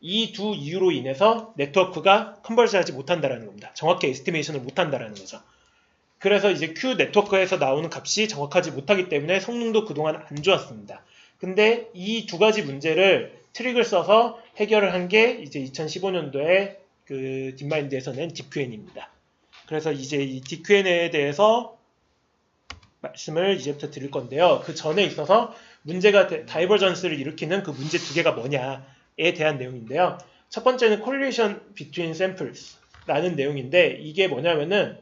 Speaker 1: 이 두 이유로 인해서 네트워크가 컨버지하지 못한다라는 겁니다. 정확히 에스티메이션을 못한다라는 거죠. 그래서 이제 Q 네트워크에서 나오는 값이 정확하지 못하기 때문에 성능도 그동안 안 좋았습니다. 근데 이 두 가지 문제를 트릭을 써서 해결을 한 게 이제 2015년도에 그 딥마인드에서 낸 DQN입니다. 그래서 이제 이 DQN에 대해서 말씀을 이제부터 드릴 건데요. 그 전에 있어서 문제가 다이버전스를 일으키는 그 문제 두 개가 뭐냐에 대한 내용인데요. 첫 번째는 correlation between samples라는 내용인데 이게 뭐냐면은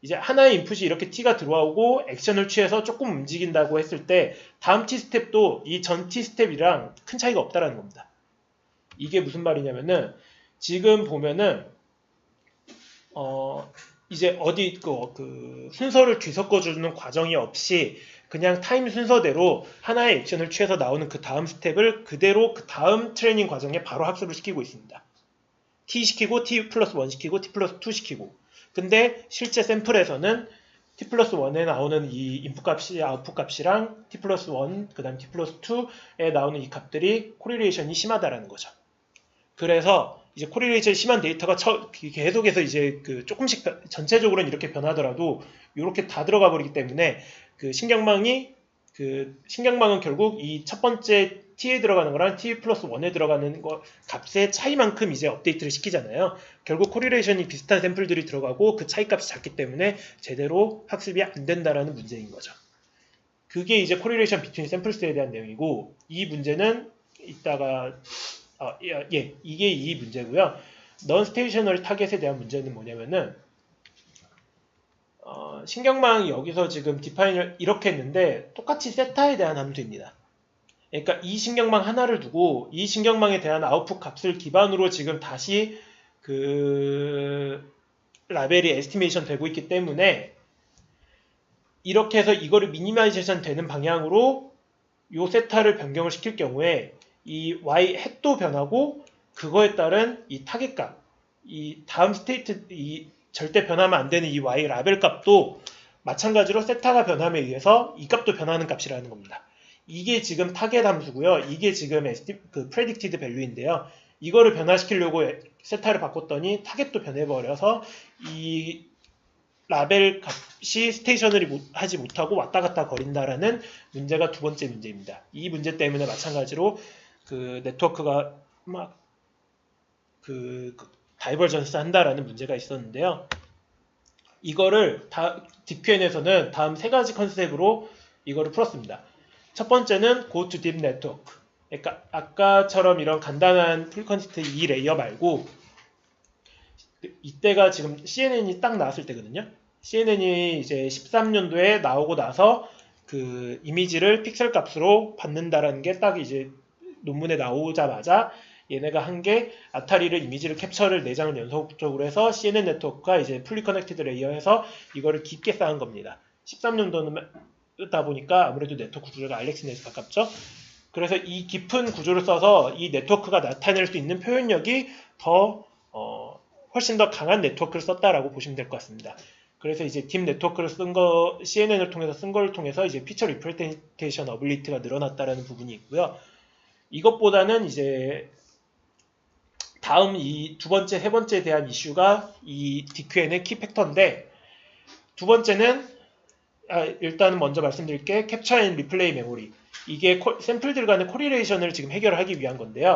Speaker 1: 이제 하나의 인풋이 이렇게 t가 들어오고 액션을 취해서 조금 움직인다고 했을 때 다음 t 스텝도 이 전 t 스텝이랑 큰 차이가 없다라는 겁니다. 이게 무슨 말이냐면은 지금 보면은 이제 어디 그 순서를 뒤섞어주는 과정이 없이 그냥 타임 순서대로 하나의 액션을 취해서 나오는 그 다음 스텝을 그대로 그 다음 트레이닝 과정에 바로 학습을 시키고 있습니다. t 시키고 t 플러스 1 시키고 t 플러스 2 시키고 근데 실제 샘플에서는 t 플러스 1에 나오는 이 인풋 값이 아웃풋 값이랑 t 플러스 1 그 다음 t 플러스 2에 나오는 이 값들이 코리레이션이 심하다라는 거죠. 그래서 이제 코리레이션이 심한 데이터가 계속해서 이제 그 조금씩 전체적으로는 이렇게 변하더라도 이렇게 다 들어가 버리기 때문에 그 신경망은 결국 이 첫 번째 t에 들어가는 거랑 t 플러스 1에 들어가는 거 값의 차이만큼 이제 업데이트를 시키잖아요. 결국 코리레이션이 비슷한 샘플들이 들어가고 그 차이 값이 작기 때문에 제대로 학습이 안 된다라는 문제인 거죠. 그게 이제 코리레이션 비트윈 샘플스에 대한 내용이고 이 문제는 이따가 이게 이 문제고요. 넌스테이셔널 타겟에 대한 문제는 뭐냐면은 신경망이 여기서 지금 디파인을 이렇게 했는데 똑같이 세타에 대한 함수입니다. 그러니까 이 신경망 하나를 두고 이 신경망에 대한 아웃풋 값을 기반으로 지금 다시 그 라벨이 에스티메이션 되고 있기 때문에 이렇게 해서 이거를 미니마이제이션 되는 방향으로 요 세타를 변경을 시킬 경우에 이 y 햇도 변하고 그거에 따른 이 타겟 값, 이 다음 스테이트 이 절대 변하면 안 되는 이 y 라벨 값도 마찬가지로 세타가 변함에 의해서 이 값도 변하는 값이라는 겁니다. 이게 지금 타겟 함수고요. 이게 지금 그 predicted value인데요. 이거를 변화시키려고 세타를 바꿨더니 타겟도 변해버려서 이 라벨 값이 스테이셔너리 하지 못하고 왔다 갔다 거린다라는 문제가 두 번째 문제입니다. 이 문제 때문에 마찬가지로 그 네트워크가 막 그 다이버전스 한다라는 문제가 있었는데요. 이거를 DQN에서는 다음 세 가지 컨셉으로 이거를 풀었습니다. 첫 번째는 Go to Deep Network. 그러니까 아까처럼 이런 간단한 풀 커넥트 2레이어 말고 이때가 지금 CNN이 딱 나왔을 때거든요. CNN이 이제 13년도에 나오고 나서 그 이미지를 픽셀 값으로 받는다라는 게 딱 이제 논문에 나오자마자 얘네가 한 게 아타리를 이미지를 캡처를 4장을 연속적으로 해서 CNN 네트워크가 이제 풀리 커넥티드 레이어해서 이거를 깊게 쌓은 겁니다. 13년도다 보니까 아무래도 네트워크 구조가 알렉스넷에 가깝죠. 그래서 이 깊은 구조를 써서 이 네트워크가 나타낼 수 있는 표현력이 더 훨씬 더 강한 네트워크를 썼다라고 보시면 될 것 같습니다. 그래서 이제 딥 네트워크를 쓴 거, CNN을 통해서 쓴 걸 통해서 이제 피처 리프레젠테이션 어빌리티가 늘어났다라는 부분이 있고요. 이것보다는 이제 다음 이 두 번째, 세 번째에 대한 이슈가 이 DQN의 키 팩터인데, 두 번째는 일단은 먼저 말씀드릴 게 캡처 앤 리플레이 메모리. 이게 샘플들 간의 코리레이션을 지금 해결하기 위한 건데요.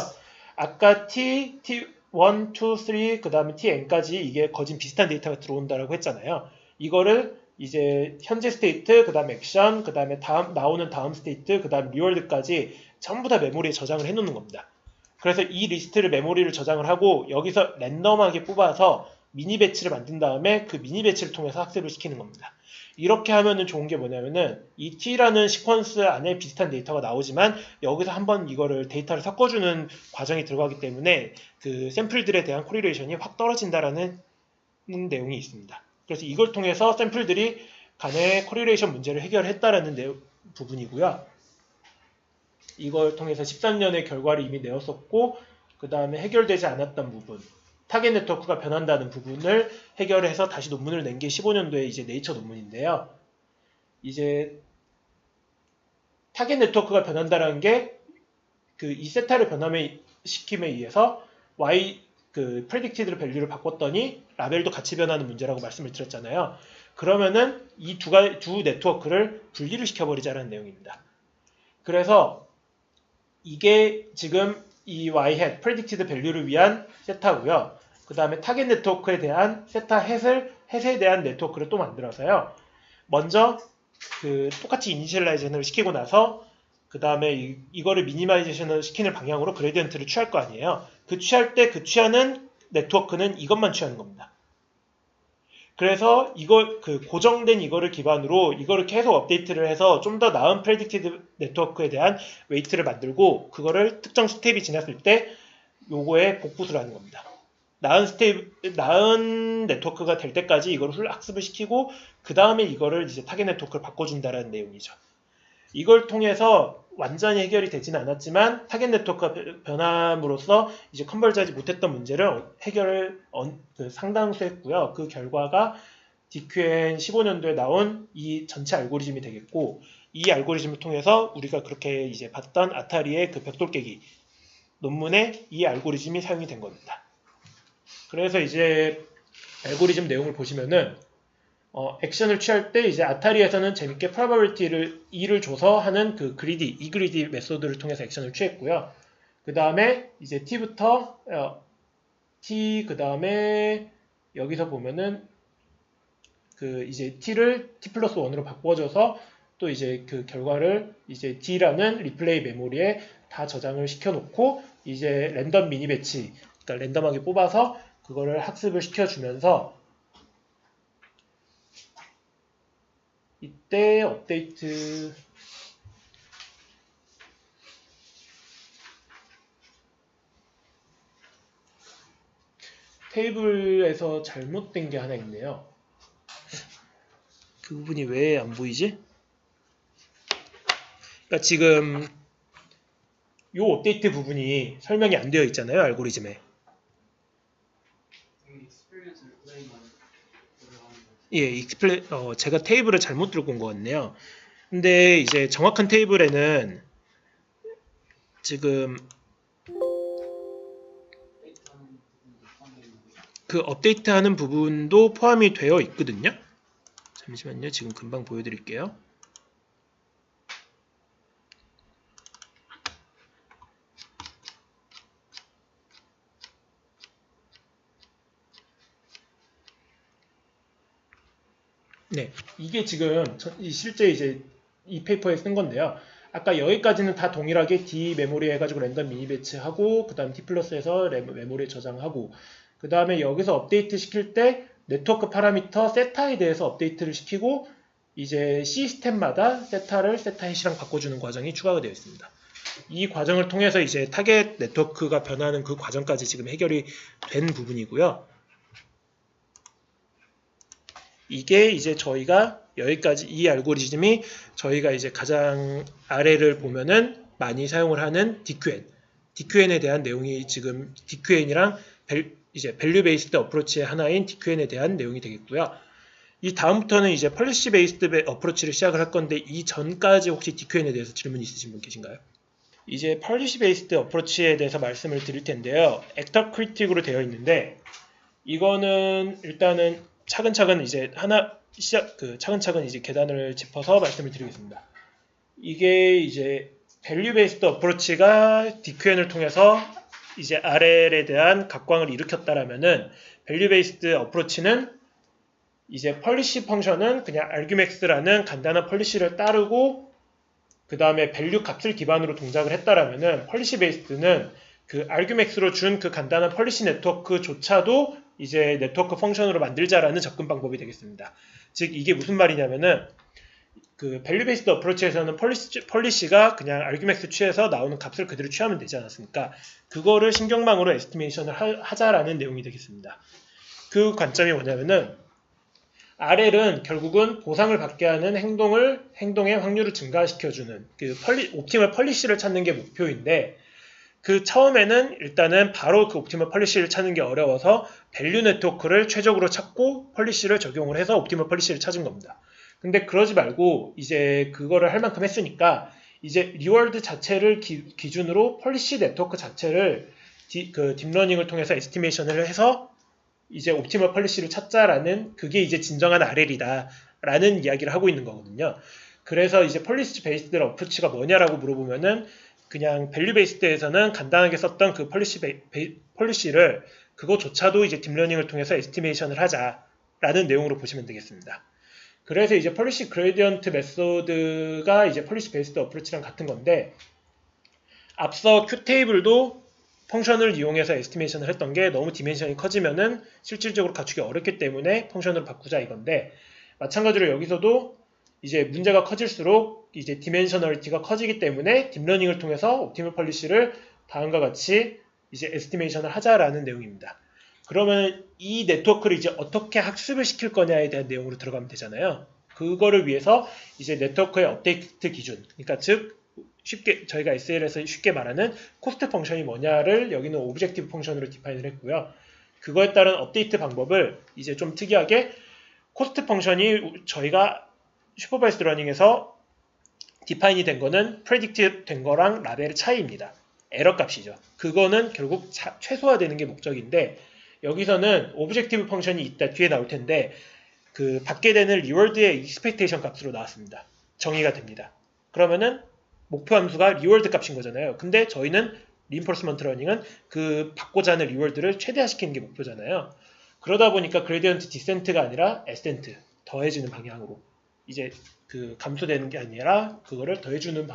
Speaker 1: 아까 T1, 2, 3, 그 다음에 TN까지 이게 거진 비슷한 데이터가 들어온다라고 했잖아요. 이거를 이제 현재 스테이트, 그 다음에 액션, 그 다음에 나오는 다음 스테이트, 그 다음 리월드까지 전부 다 메모리에 저장을 해놓는 겁니다. 그래서 이 리스트를 메모리를 저장을 하고 여기서 랜덤하게 뽑아서 미니 배치를 만든 다음에 그 미니 배치를 통해서 학습을 시키는 겁니다. 이렇게 하면은 좋은 게 뭐냐면은 이 T라는 시퀀스 안에 비슷한 데이터가 나오지만 여기서 한번 이거를 데이터를 섞어주는 과정이 들어가기 때문에 그 샘플들에 대한 코리레이션이 확 떨어진다라는 내용이 있습니다. 그래서 이걸 통해서 샘플들이 간의 코리레이션 문제를 해결했다라는 부분이고요. 이걸 통해서 13년의 결과를 이미 내었었고 그 다음에 해결되지 않았던 부분, 타겟 네트워크가 변한다는 부분을 해결해서 다시 논문을 낸 게 15년도에 이제 네이처 논문인데요. 이제 타겟 네트워크가 변한다는 게 그 이 세타를 변함시킴에 의해서 y 그 predicted value를 바꿨더니 라벨도 같이 변하는 문제라고 말씀을 드렸잖아요. 그러면은 이 두 네트워크를 분리를 시켜버리자는 내용입니다. 그래서 이게 지금 이 y-hat, predicted value를 위한 세타고요. 그 다음에 타겟 네트워크에 대한 세타 햇에 대한 네트워크를 또 만들어서요. 먼저 그 똑같이 이니셜라이제이션을 시키고 나서 그 다음에 이거를 미니마이제이션을 시키는 방향으로 그레디언트를 취할 거 아니에요. 그 취할 때 그 취하는 네트워크는 이것만 취하는 겁니다. 그래서 그 고정된 이거를 기반으로 이거를 계속 업데이트를 해서 좀 더 나은 프레딕티드 네트워크에 대한 웨이트를 만들고 그거를 특정 스텝이 지났을 때 요거에 복붙을 하는 겁니다. 나은 네트워크가 될 때까지 이걸 학습을 시키고 그 다음에 이거를 이제 타겟 네트워크를 바꿔준다라는 내용이죠. 이걸 통해서 완전히 해결이 되지는 않았지만 타겟 네트워크가 변함으로써 이제 컨버지하지 못했던 문제를 해결을 상당수 했고요. 그 결과가 DQN 15년도에 나온 이 전체 알고리즘이 되겠고 이 알고리즘을 통해서 우리가 그렇게 이제 봤던 아타리의 그 벽돌 깨기 논문에 이 알고리즘이 사용이 된 겁니다. 그래서 이제 알고리즘 내용을 보시면은 액션을 취할 때 이제 아타리에서는 재밌게 probability를 2를 줘서 하는 그 이그리디 메소드를 통해서 액션을 취했고요. 그 다음에 이제 t부터 t 그 다음에 여기서 보면은 그 이제 t를 t 플러스 1으로 바꿔줘서 또 이제 그 결과를 이제 d라는 리플레이 메모리에 다 저장을 시켜놓고 이제 랜덤 미니 배치, 그러니까 랜덤하게 뽑아서 그거를 학습을 시켜주면서 이때 업데이트 테이블에서 잘못된 게 하나 있네요. 그 부분이 왜 안 보이지? 그러니까 지금 이 업데이트 부분이 설명이 안 되어 있잖아요, 알고리즘에. 예, 제가 테이블을 잘못 들고 온 것 같네요. 근데 이제 정확한 테이블에는 지금 그 업데이트하는 부분도 포함이 되어 있거든요. 잠시만요. 지금 금방 보여드릴게요. 네, 이게 지금 실제 이제 이 페이퍼에 쓴 건데요. 아까 여기까지는 다 동일하게 D 메모리 해가지고 랜덤 미니 배치하고 그 다음 D 플러스에서 메모리에 저장하고 그 다음에 여기서 업데이트 시킬 때 네트워크 파라미터 세타에 대해서 업데이트를 시키고 이제 시스템마다 세타를 세타 해시랑 바꿔주는 과정이 추가가 되어 있습니다. 이 과정을 통해서 이제 타겟 네트워크가 변하는 그 과정까지 지금 해결이 된 부분이고요. 이게 이제 저희가 여기까지 이 알고리즘이 저희가 이제 가장 아래를 보면은 많이 사용을 하는 DQN에 대한 내용이 지금 DQN이랑 이제 밸류 베이스드 어프로치의 하나인 DQN에 대한 내용이 되겠고요. 이 다음부터는 이제 펄리시 베이스드 어프로치를 시작을 할 건데 이 전까지 혹시 DQN에 대해서 질문 있으신 분 계신가요? 이제 펄리시 베이스드 어프로치에 대해서 말씀을 드릴 텐데요. 액터 크리틱으로 되어 있는데 이거는 일단은 차근차근 이제 차근차근 이제 계단을 짚어서 말씀을 드리겠습니다. 이게 이제 밸류 베이스드 어프로치가 DQN을 통해서 이제 RL에 대한 각광을 일으켰다라면은 밸류 베이스드 어프로치는 이제 펄리시 펑션은 그냥 argmax라는 간단한 펄리시를 따르고 그 다음에 밸류 값을 기반으로 동작을 했다라면은 펄리시 베이스드는 그 argmax로 준 그 간단한 펄리시 네트워크조차도 이제 네트워크 펑션으로 만들자라는 접근 방법이 되겠습니다. 즉 이게 무슨 말이냐면은 그 밸류 베이스드 어프로치에서는 펄리시가 그냥 argmax 취해서 나오는 값을 그대로 취하면 되지 않았습니까? 그거를 신경망으로 에스티메이션을 하자라는 내용이 되겠습니다. 그 관점이 뭐냐면은 RL은 결국은 보상을 받게 하는 행동의 확률을 증가시켜주는 그 옵티멀 펄리시를 찾는 게 목표인데 그 처음에는 일단은 바로 그 옵티멀 펄리시를 찾는 게 어려워서 밸류 네트워크를 최적으로 찾고 펄리시를 적용을 해서 옵티멀 펄리시를 찾은 겁니다. 근데 그러지 말고 이제 그거를 할 만큼 했으니까 이제 리워드 자체를 기준으로 펄리시 네트워크 자체를 그 딥러닝을 통해서 에스티메이션을 해서 이제 옵티멀 펄리시를 찾자라는 그게 이제 진정한 RL이다 라는 이야기를 하고 있는 거거든요. 그래서 이제 펄리시 베이스드 어프로치가 뭐냐라고 물어보면은 그냥 밸류 베이스드에서는 간단하게 썼던 그 펄리시를 그거조차도 이제 딥러닝을 통해서 에스티메이션을 하자라는 내용으로 보시면 되겠습니다. 그래서 이제 펄리시 그레디언트 메소드가 이제 펄리시 베이스드 어프로치랑 같은 건데 앞서 큐테이블도 펑션을 이용해서 에스티메이션을 했던 게 너무 디멘션이 커지면은 실질적으로 갖추기 어렵기 때문에 펑션으로 바꾸자 이건데 마찬가지로 여기서도 이제 문제가 커질수록 이제 디멘셔널리티가 커지기 때문에 딥러닝을 통해서 옵티멀 펄리시를 다음과 같이 이제 에스티메이션을 하자라는 내용입니다. 그러면 이 네트워크를 이제 어떻게 학습을 시킬 거냐에 대한 내용으로 들어가면 되잖아요. 그거를 위해서 이제 네트워크의 업데이트 기준, 그러니까 즉 쉽게 저희가 SL에서 쉽게 말하는 코스트 펑션이 뭐냐를 여기는 오브젝티브 펑션으로 디파인을 했고요. 그거에 따른 업데이트 방법을 이제 좀 특이하게 코스트 펑션이 저희가 슈퍼바이스드 러닝에서 디파인이 된 거는 프레딕트 된 거랑 라벨의 차이입니다. 에러 값이죠. 그거는 결국 최소화되는 게 목적인데 여기서는 오브젝티브 펑션이 있다 뒤에 나올 텐데 그 받게 되는 리워드의 익스펙테이션 값으로 나왔습니다. 정의가 됩니다. 그러면은 목표 함수가 리워드 값인 거잖아요. 근데 저희는 리인포스먼트 러닝은 그 받고자 하는 리워드를 최대화시키는 게 목표잖아요. 그러다 보니까 그레디언트 디센트가 아니라 에센트 더해지는 방향으로 이제 그 감소되는 게 아니라 그거를 더해주는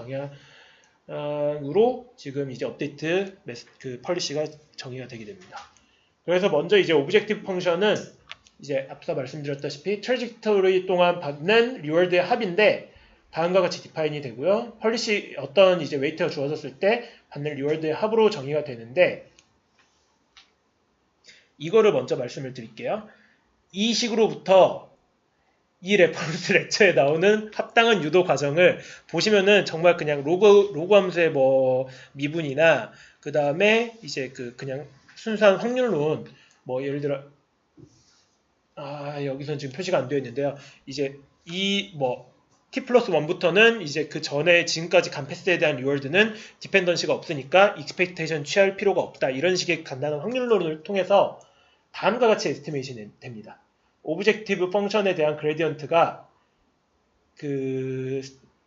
Speaker 1: 방향으로 지금 이제 업데이트 그 펄리시가 정의가 되게 됩니다. 그래서 먼저 이제 오브젝티브 펑션은 이제 앞서 말씀드렸다시피 트래젝토리 동안 받는 리워드의 합인데 다음과 같이 디파인이 되고요. 펄리시 어떤 이제 웨이트가 주어졌을 때 받는 리워드의 합으로 정의가 되는데 이거를 먼저 말씀을 드릴게요. 이 식으로부터 이 레퍼런스 렉처에 나오는 합당한 유도 과정을 보시면은 정말 그냥 로그 함수의 뭐 미분이나 그 다음에 이제 그냥 순수한 확률론 뭐 예를 들어 여기선 지금 표시가 안 되어 있는데요. 이제 이 뭐 t 플러스 1부터는 이제 그 전에 지금까지 간 패스에 대한 리워드는 디펜던시가 없으니까 익스펙테이션 취할 필요가 없다. 이런 식의 간단한 확률론을 통해서 다음과 같이 에스티메이션이 됩니다. 오브젝티브 펑션에 대한 그레디언트가 그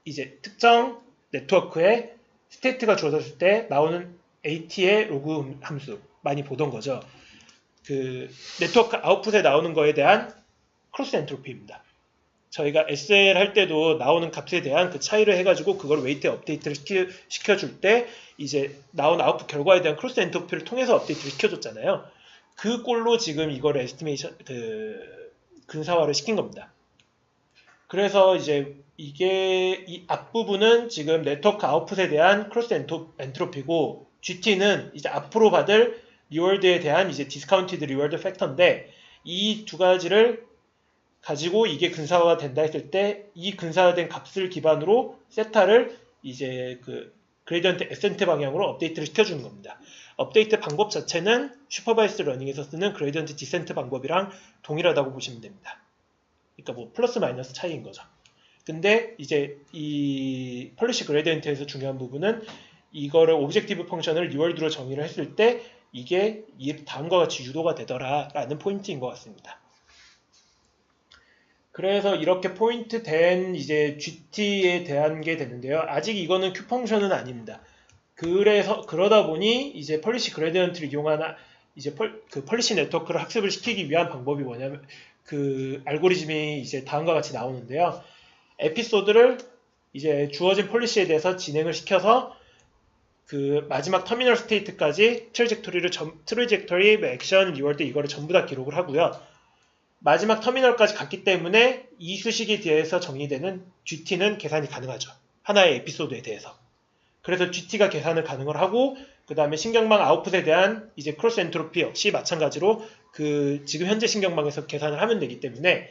Speaker 1: 이제 특정 네트워크에 스테이트가 주어졌을 때 나오는 AT의 로그 함수 많이 보던 거죠. 그 네트워크 아웃풋에 나오는 거에 대한 크로스 엔트로피입니다. 저희가 SL 할 때도 나오는 값에 대한 그 차이를 해가지고 그걸 웨이트에 업데이트를 시켜줄 때 이제 나온 아웃풋 결과에 대한 크로스 엔트로피를 통해서 업데이트를 시켜줬잖아요. 그 꼴로 지금 이걸 에스티메이션 근사화를 시킨 겁니다. 그래서 이제 이게 이 앞부분은 지금 네트워크 아웃풋에 대한 크로스 엔트로피고 GT는 이제 앞으로 받을 리워드에 대한 이제 디스카운티드 리워드 팩터인데 이 두 가지를 가지고 이게 근사화가 된다 했을 때 이 근사화된 값을 기반으로 세타를 이제 그 그레디언트 에센트 방향으로 업데이트를 시켜주는 겁니다. 업데이트 방법 자체는 슈퍼바이스 러닝에서 쓰는 그레디언트 디센트 방법이랑 동일하다고 보시면 됩니다. 그러니까 뭐 플러스 마이너스 차이인 거죠. 근데 이제 이 펄리시 그레디언트에서 중요한 부분은 이거를 오브젝티브 펑션을 리월드로 정의를 했을 때 이게 다음과 같이 유도가 되더라라는 포인트인 것 같습니다. 그래서 이렇게 포인트 된 이제 GT에 대한 게 되는데요. 아직 이거는 Q 펑션은 아닙니다. 그래서 그러다 보니 이제 펄리시 그레디언트를 이용한 이제 그 펄리시 네트워크를 학습을 시키기 위한 방법이 뭐냐면 그 알고리즘이 이제 다음과 같이 나오는데요. 에피소드를 이제 주어진 폴리시에 대해서 진행을 시켜서 그 마지막 터미널 스테이트까지 트레젝토리, 액션, 리워드 이거를 전부 다 기록을 하고요. 마지막 터미널까지 갔기 때문에 이 수식에 대해서 정의되는 GT는 계산이 가능하죠. 하나의 에피소드에 대해서. 그래서 GT가 계산을 가능을 하고 그 다음에 신경망 아웃풋에 대한 이제 크로스 엔트로피 역시 마찬가지로 그 지금 현재 신경망에서 계산을 하면 되기 때문에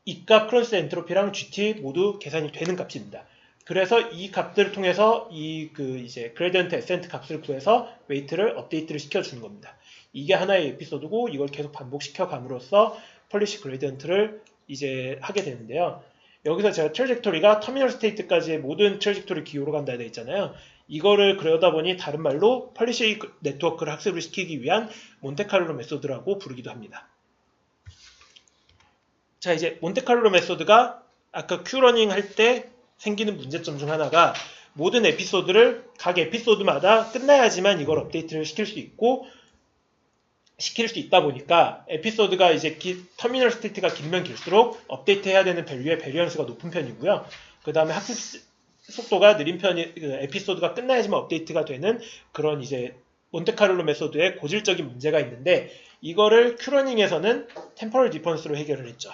Speaker 1: 이 값 크로스 엔트로피랑 GT 모두 계산이 되는 값입니다. 그래서 이 값들을 통해서 이제 그레디언트 에센트 값을 구해서 웨이트를 업데이트를 시켜주는 겁니다. 이게 하나의 에피소드고 이걸 계속 반복시켜 감으로써 펄리시 그레디언트를 이제 하게 되는데요. 여기서 제가 트레젝토리가 터미널 스테이트까지의 모든 트레젝토리 기호로 간다 되어 있잖아요. 이거를 그러다 보니 다른 말로 펄리시 네트워크를 학습을 시키기 위한 몬테카를로 메소드라고 부르기도 합니다. 자, 이제 몬테카를로 메소드가 아까 큐러닝 할 때 생기는 문제점 중 하나가 모든 에피소드를 각 에피소드마다 끝나야지만 이걸 업데이트를 시킬 수 있다 보니까 에피소드가 이제 터미널 스테이트가 길면 길수록 업데이트 해야 되는 밸류의 베리언스가 높은 편이고요. 그 다음에 학습 속도가 느린 편이 에피소드가 끝나야지만 업데이트가 되는 그런 이제 몬테카를로 메소드의 고질적인 문제가 있는데 이거를 큐러닝에서는 템포럴 디퍼런스로 해결을 했죠.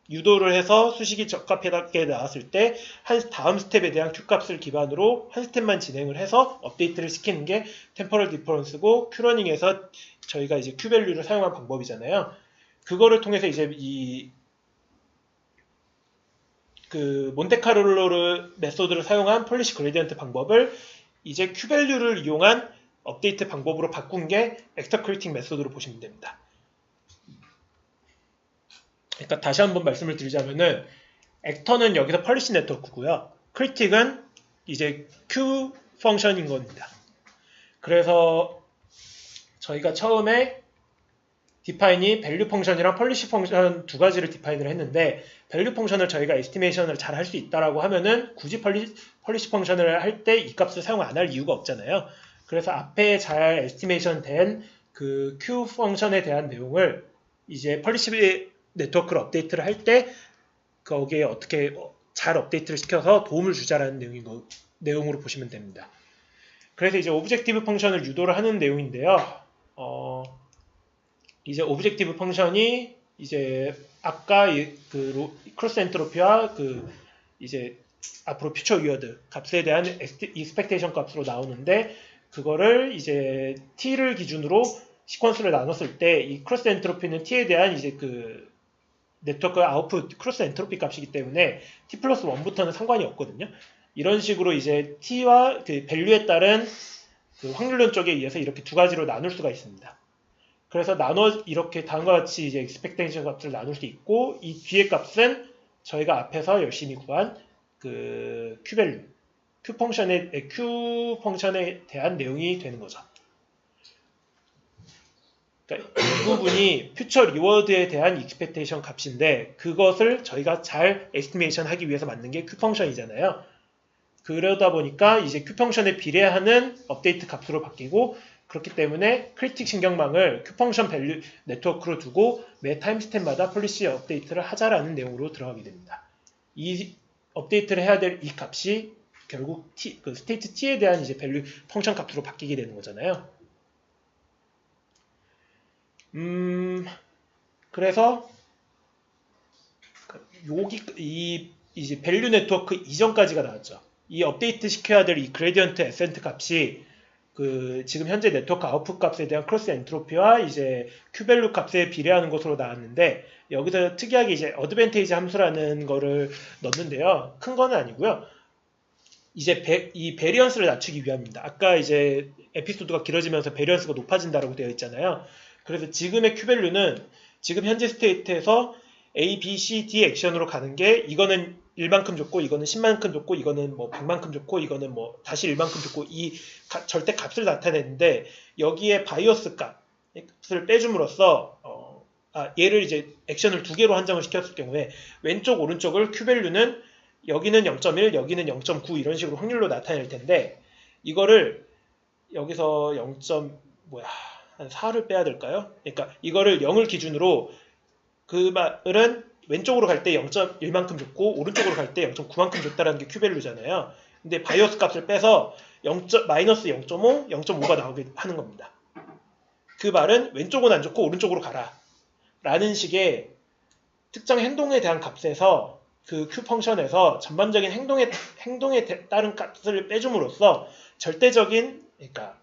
Speaker 1: 유도를 해서 수식이 적합하게 나왔을 때 다음 스텝에 대한 Q값을 기반으로 한 스텝만 진행을 해서 업데이트를 시키는 게 템포럴 디퍼런스고 큐러닝에서 저희가 이제 Q밸류를 사용한 방법이잖아요. 그거를 통해서 이제 그 몬테카를로 메소드를 사용한 폴리시 그레디언트 방법을 이제 Q밸류를 이용한 업데이트 방법으로 바꾼 게 엑스터 크리틱 메소드로 보시면 됩니다. 그러니까 다시 한번 말씀을 드리자면은 액터는 여기서 펄리시 네트워크고요. 크리틱은 이제 Q 펑션인 겁니다. 그래서 저희가 처음에 디파인이 밸류 펑션이랑 펄리시 펑션 두 가지를 디파인을 했는데 밸류 펑션을 저희가 에스티메이션을 잘 할 수 있다라고 하면은 굳이 펄리시 펑션을 할 때 이 값을 사용 안 할 이유가 없잖아요. 그래서 앞에 잘 에스티메이션 된 그 Q 펑션에 대한 내용을 이제 펄리시 네트워크를 업데이트를 할 때 거기에 어떻게 잘 업데이트를 시켜서 도움을 주자라는 내용으로 보시면 됩니다. 그래서 이제 오브젝티브 펑션을 유도를 하는 내용인데요. 이제 오브젝티브 펑션이 이제 아까 그 크로스 엔트로피와 그 이제 앞으로 퓨처 위어드 값에 대한 익스펙테이션 값으로 나오는데 그거를 이제 t를 기준으로 시퀀스를 나눴을 때 이 크로스 엔트로피는 t에 대한 이제 그 네트워크 아웃풋 크로스 엔트로피 값이기 때문에 t 플러스 1부터는 상관이 없거든요. 이런 식으로 이제 t와 그 밸류에 따른 그 확률론 쪽에 의해서 이렇게 두 가지로 나눌 수가 있습니다. 그래서 이렇게 다음과 같이 이제 expectation 값을 나눌 수 있고 이 뒤의 값은 저희가 앞에서 열심히 구한 그 Q밸류, Q 펑션에 대한 내용이 되는 거죠. 그러니까 이 부분이 퓨처 리워드에 대한 익스펙테이션 값인데 그것을 저희가 잘 에스티메이션 하기 위해서 만든 게 Q 펑션이잖아요. 그러다 보니까 이제 Q 펑션에 비례하는 업데이트 값으로 바뀌고 그렇기 때문에 크리틱 신경망을 Q 펑션 밸류 네트워크로 두고 매 타임스텝마다 폴리시 업데이트를 하자라는 내용으로 들어가게 됩니다. 이 업데이트를 해야 될 이 값이 결국 그 스테이트 t에 대한 이제 밸류 펑션 값으로 바뀌게 되는 거잖아요. 그래서 여기 이제 밸류 네트워크 이전까지가 나왔죠. 이 업데이트 시켜야 될 이 그레디언트 에센트 값이 그 지금 현재 네트워크 아웃풋 값에 대한 크로스 엔트로피와 이제 큐밸류 값에 비례하는 것으로 나왔는데, 여기서 특이하게 이제 어드밴테이지 함수라는 거를 넣는데요. 큰 거는 아니고요. 이제 이 베리언스를 낮추기 위함입니다. 아까 이제 에피소드가 길어지면서 베리언스가 높아진다고 되어 있잖아요. 그래서 지금의 큐밸류는 지금 현재 스테이트에서 A, B, C, D 액션으로 가는 게, 이거는 1만큼 줬고 이거는 10만큼 줬고 이거는 뭐 100만큼 줬고 이거는 뭐 다시 1만큼 줬고, 이 절대 값을 나타내는데, 여기에 바이오스 값을 빼줌으로써 얘를 이제 액션을 두 개로 한정을 시켰을 경우에 왼쪽 오른쪽을 큐밸류는 여기는 0.1 여기는 0.9 이런 식으로 확률로 나타낼 텐데, 이거를 여기서 한 4를 빼야 될까요? 그러니까 이거를 0을 기준으로, 그 말은 왼쪽으로 갈 때 0.1만큼 줬고 오른쪽으로 갈 때 0.9만큼 줬다라는 게 큐밸류잖아요. 근데 바이오스 값을 빼서 마이너스 0.5, 0.5가 나오게 하는 겁니다. 그 말은 왼쪽은 안 좋고 오른쪽으로 가라 라는 식의 특정 행동에 대한 값에서, 그 Q 펑션에서 전반적인 행동에 따른 값을 빼줌으로써 절대적인, 그러니까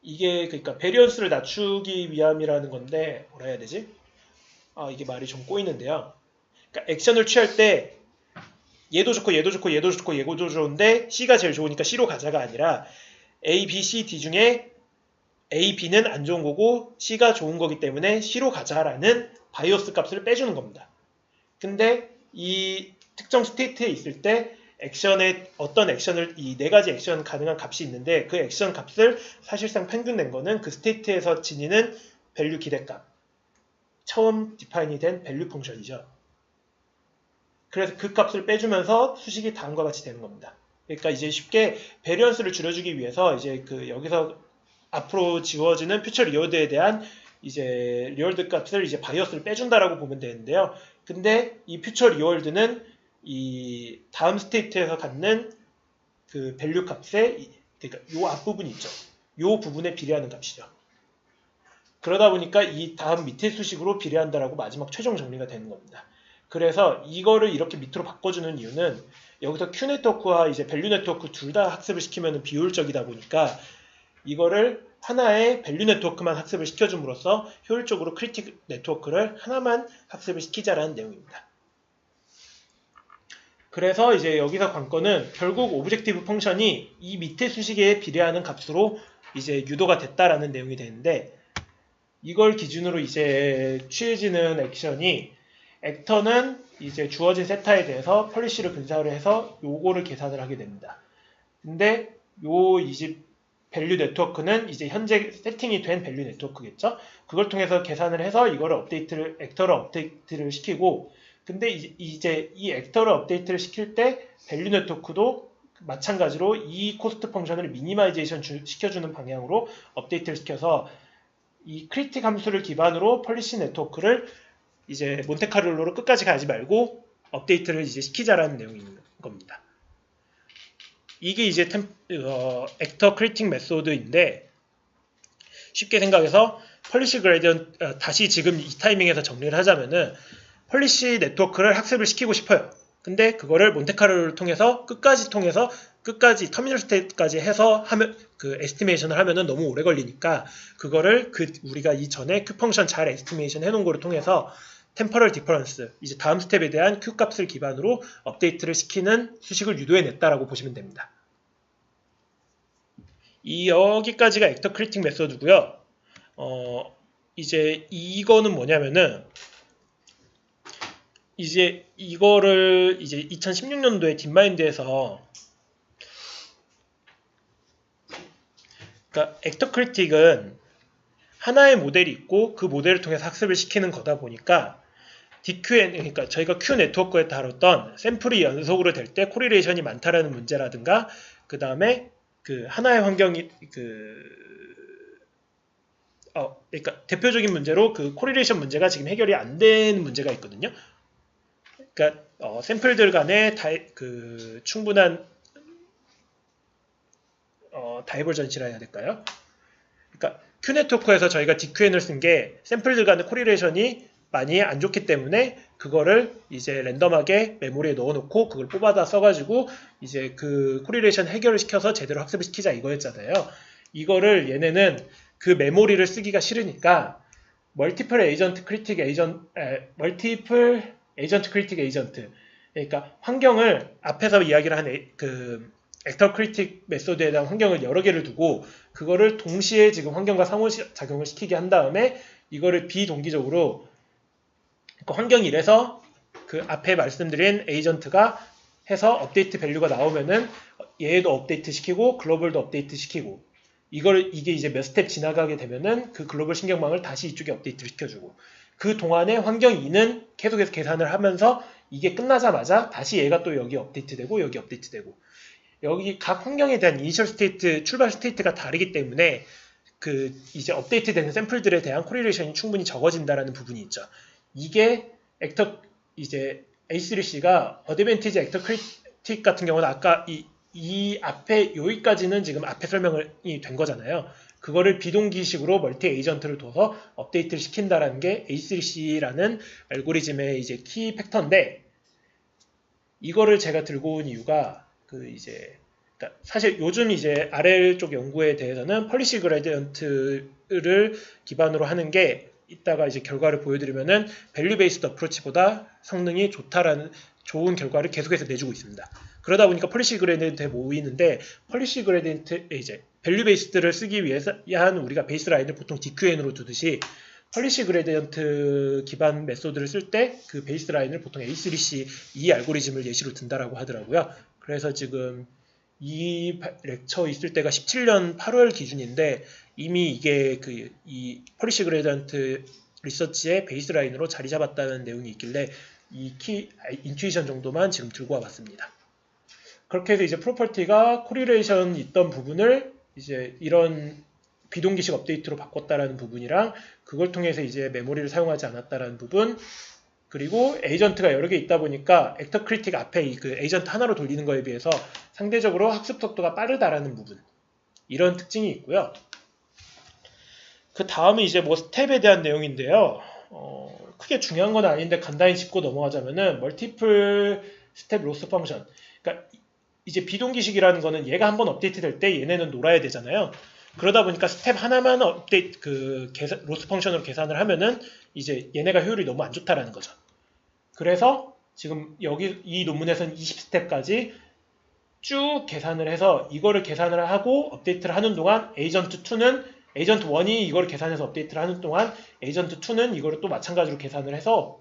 Speaker 1: 이게 그러니까 베리언스를 낮추기 위함이라는 건데, 뭐라 해야 되지? 이게 말이 좀 꼬이는데요. 그러니까 액션을 취할 때 얘도 좋고 얘도 좋고 얘도 좋고 얘도 좋은데 C가 제일 좋으니까 C로 가자가 아니라 A, B, C, D 중에 A, B는 안 좋은 거고 C가 좋은 거기 때문에 C로 가자라는 바이오스 값을 빼주는 겁니다. 근데 이 특정 스테이트에 있을 때 어떤 액션을, 이 네 가지 액션 가능한 값이 있는데, 그 액션 값을 사실상 평균낸 거는 그 스테이트에서 지니는 밸류 기대값, 처음 디파인이 된 밸류 펑션이죠. 그래서 그 값을 빼주면서 수식이 다음과 같이 되는 겁니다. 그러니까 이제 쉽게 베리언스를 줄여주기 위해서 이제 여기서 앞으로 지워지는 퓨처 리워드에 대한 이제 리워드 값을 이제 바이어스를 빼준다라고 보면 되는데요. 근데 이 퓨처 리워드는 이 다음 스테이트에서 갖는 그 밸류 값에, 그러니까 요 앞부분 있죠. 요 부분에 비례하는 값이죠. 그러다 보니까 이 다음 밑에 수식으로 비례한다라고 마지막 최종 정리가 되는 겁니다. 그래서 이거를 이렇게 밑으로 바꿔주는 이유는, 여기서 Q 네트워크와 이제 밸류 네트워크 둘 다 학습을 시키면 비효율적이다 보니까 이거를 하나의 밸류 네트워크만 학습을 시켜줌으로써 효율적으로 크리틱 네트워크를 하나만 학습을 시키자라는 내용입니다. 그래서 이제 여기서 관건은 결국 오브젝티브 펑션이 이 밑에 수식에 비례하는 값으로 이제 유도가 됐다라는 내용이 되는데, 이걸 기준으로 이제 취해지는 액션이, 액터는 이제 주어진 세타에 대해서 폴리시를 분사를 해서 요거를 계산을 하게 됩니다. 근데 이제 밸류 네트워크는 이제 현재 세팅이 된 밸류 네트워크겠죠? 그걸 통해서 계산을 해서 이거를 액터를 업데이트를 시키고, 근데 이제 이 액터를 업데이트를 시킬 때 밸류 네트워크도 마찬가지로 이 코스트 펑션을 미니마이제이션 시켜주는 방향으로 업데이트를 시켜서 이 크리틱 함수를 기반으로 폴리시 네트워크를 이제 몬테카를로로 끝까지 가지 말고 업데이트를 이제 시키자라는 내용인 겁니다. 이게 이제 액터 크리틱 메소드인데, 쉽게 생각해서 폴리시 그레디언트, 다시 지금 이 타이밍에서 정리를 하자면은 폴리시 네트워크를 학습을 시키고 싶어요. 근데 그거를 몬테카를로를 통해서 끝까지 터미널 스테이트까지 해서 그 에스티메이션을 하면은 너무 오래 걸리니까, 그거를 우리가 이전에 Q 펑션 잘 에스티메이션 해놓은 거를 통해서 템퍼럴 디퍼런스, 이제 다음 스텝에 대한 Q 값을 기반으로 업데이트를 시키는 수식을 유도해냈다라고 보시면 됩니다. 여기까지가 액터 크리틱 메소드고요. 이제 이거는 뭐냐면은, 이제 이거를 이제 2016년도에 딥마인드에서, 그러니까 액터 크리틱은 하나의 모델이 있고 그 모델을 통해서 학습을 시키는 거다 보니까 DQN, 그러니까 저희가 Q 네트워크에 다뤘던 샘플이 연속으로 될 때 코리레이션이 많다라는 문제라든가, 그 다음에 그 하나의 환경이 그러니까 대표적인 문제로 그 코릴레이션 문제가 지금 해결이 안 되는 문제가 있거든요. 그러니까 샘플들 간의 충분한 다이버전시라 해야 될까요? 그러니까 Q네트워크에서 저희가 DQN을 쓴 게 샘플들 간의 코릴레이션이 많이 안 좋기 때문에 그거를 이제 랜덤하게 메모리에 넣어놓고 그걸 뽑아다 써가지고 이제 그 코릴레이션 해결을 시켜서 제대로 학습을 시키자 이거였잖아요. 이거를 얘네는 그 메모리를 쓰기가 싫으니까 멀티플 에이전트 크리틱 에이전트 그러니까 환경을 앞에서 이야기를 한 액터 크리틱 메소드에 대한 환경을 여러 개를 두고 그거를 동시에 지금 환경과 상호작용을 시키게 한 다음에 이거를 비동기적으로 그 환경이 이래서 그 앞에 말씀드린 에이전트가 해서 업데이트 밸류가 나오면은 얘도 업데이트 시키고 글로벌도 업데이트 시키고 이게 이제 몇 스텝 지나가게 되면은 그 글로벌 신경망을 다시 이쪽에 업데이트를 시켜주고 그 동안에 환경 2는 계속해서 계산을 하면서 이게 끝나자마자 다시 얘가 또 여기 업데이트되고 여기 업데이트되고 여기 각 환경에 대한 이니셜 스테이트, 출발 스테이트가 다르기 때문에 그 이제 업데이트되는 샘플들에 대한 코릴레이션이 충분히 적어진다라는 부분이 있죠. 이게 이제 A3C가 어드밴티지 액터 크리틱 같은 경우는 아까 이 앞에 여기까지는 지금 앞에 설명이 된 거잖아요. 그거를 비동기식으로 멀티 에이전트를 둬서 업데이트를 시킨다라는 게 A3C라는 알고리즘의 이제 키 팩터인데 이거를 제가 들고 온 이유가 그러니까 사실 요즘 이제 RL 쪽 연구에 대해서는 펄리시 그레디언트를 기반으로 하는 게 이따가 이제 결과를 보여드리면은 밸류 베이스드 어프로치보다 성능이 좋은 결과를 계속해서 내주고 있습니다. 그러다 보니까 펄리시 그레디언트에 모이는데 펄리시 그레디언트 이제 밸류 베이스드를 쓰기 위한 우리가 베이스 라인을 보통 DQN으로 두듯이 펄리시 그레디언트 기반 메소드를 쓸 때 그 베이스 라인을 보통 A3C 이 알고리즘을 예시로 든다라고 하더라고요. 그래서 지금 이 렉처 있을 때가 17년 8월 기준인데 이미 이게 이 펄리시 그레디언트 리서치의 베이스 라인으로 자리 잡았다는 내용이 있길래 이 인투이션 정도만 지금 들고 와봤습니다. 그렇게 해서 이제 프로퍼티가 코릴레이션 있던 부분을 이제 이런 비동기식 업데이트로 바꿨다라는 부분이랑 그걸 통해서 이제 메모리를 사용하지 않았다라는 부분 그리고 에이전트가 여러 개 있다 보니까 액터 크리틱 앞에 그 에이전트 하나로 돌리는 거에 비해서 상대적으로 학습 속도가 빠르다라는 부분 이런 특징이 있고요. 그 다음에 이제 뭐 스텝에 대한 내용인데요. 크게 중요한 건 아닌데 간단히 짚고 넘어가자면은 멀티플 스텝 로스 펑션 그러니까 이제 비동기식이라는 거는 얘가 한번 업데이트 될 때 얘네는 놀아야 되잖아요. 그러다 보니까 스텝 하나만 로스 펑션으로 계산을 하면은 이제 얘네가 효율이 너무 안 좋다라는 거죠. 그래서 지금 여기 이 논문에서는 20스텝까지 쭉 계산을 해서 이거를 계산을 하고 업데이트를 하는 동안 에이전트 1이 이거를 계산해서 업데이트를 하는 동안 에이전트 2는 이거를 또 마찬가지로 계산을 해서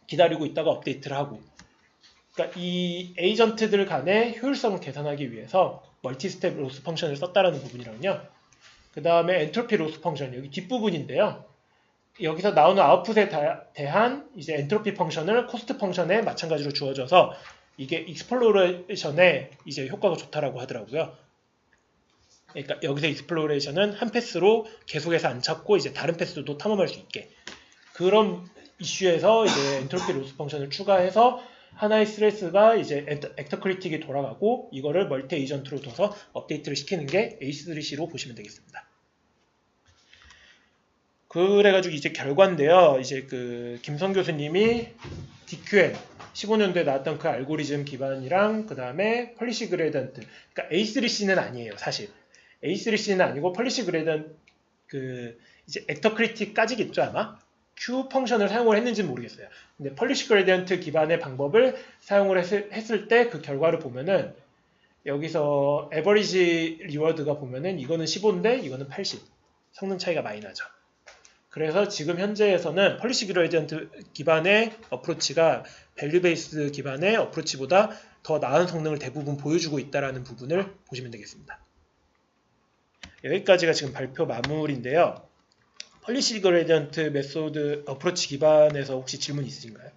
Speaker 1: 기다리고 있다가 업데이트를 하고 그러니까 이 에이전트들 간의 효율성을 계산하기 위해서 멀티 스텝 로스 펑션을 썼다라는 부분이랑요. 그 다음에 엔트로피 로스 펑션 여기 뒷부분인데요. 여기서 나오는 아웃풋에 대한 이제 엔트로피 펑션을 코스트 펑션에 마찬가지로 주어져서 이게 익스플로레이션에 이제 효과가 좋다라고 하더라고요. 그러니까 여기서 익스플로레이션은 한 패스로 계속해서 안 찾고 이제 다른 패스도 탐험할 수 있게 그런 이슈에서 이제 엔트로피 로스 펑션을 추가해서 하나의 스트레스가 이제 액터 크리틱이 돌아가고 이거를 멀티 에이전트로 둬서 업데이트를 시키는 게 A3C로 보시면 되겠습니다. 그래가지고 이제 결과인데요. 이제 그 김성 교수님이 DQN 15년도에 나왔던 그 알고리즘 기반이랑 그 다음에 펄리시 그레디언트 그러니까 A3C는 아니에요. 사실 A3C는 아니고 펄리시 그레디언트 이제 액터 크리틱까지겠죠 아마 Q 펑션을 사용을 했는지는 모르겠어요. 근데 펄리시 그레디언트 기반의 방법을 사용을 했을 때 그 결과를 보면은 여기서 에버리지 리워드가 보면은 이거는 15인데 이거는 80 성능 차이가 많이 나죠. 그래서 지금 현재에서는 펄리시 그레디언트 기반의 어프로치가 밸류 베이스 기반의 어프로치보다 더 나은 성능을 대부분 보여주고 있다는 부분을 보시면 되겠습니다. 여기까지가 지금 발표 마무리인데요. 펄리시 그레디언트 메소드 어프로치 기반에서 혹시 질문 있으신가요?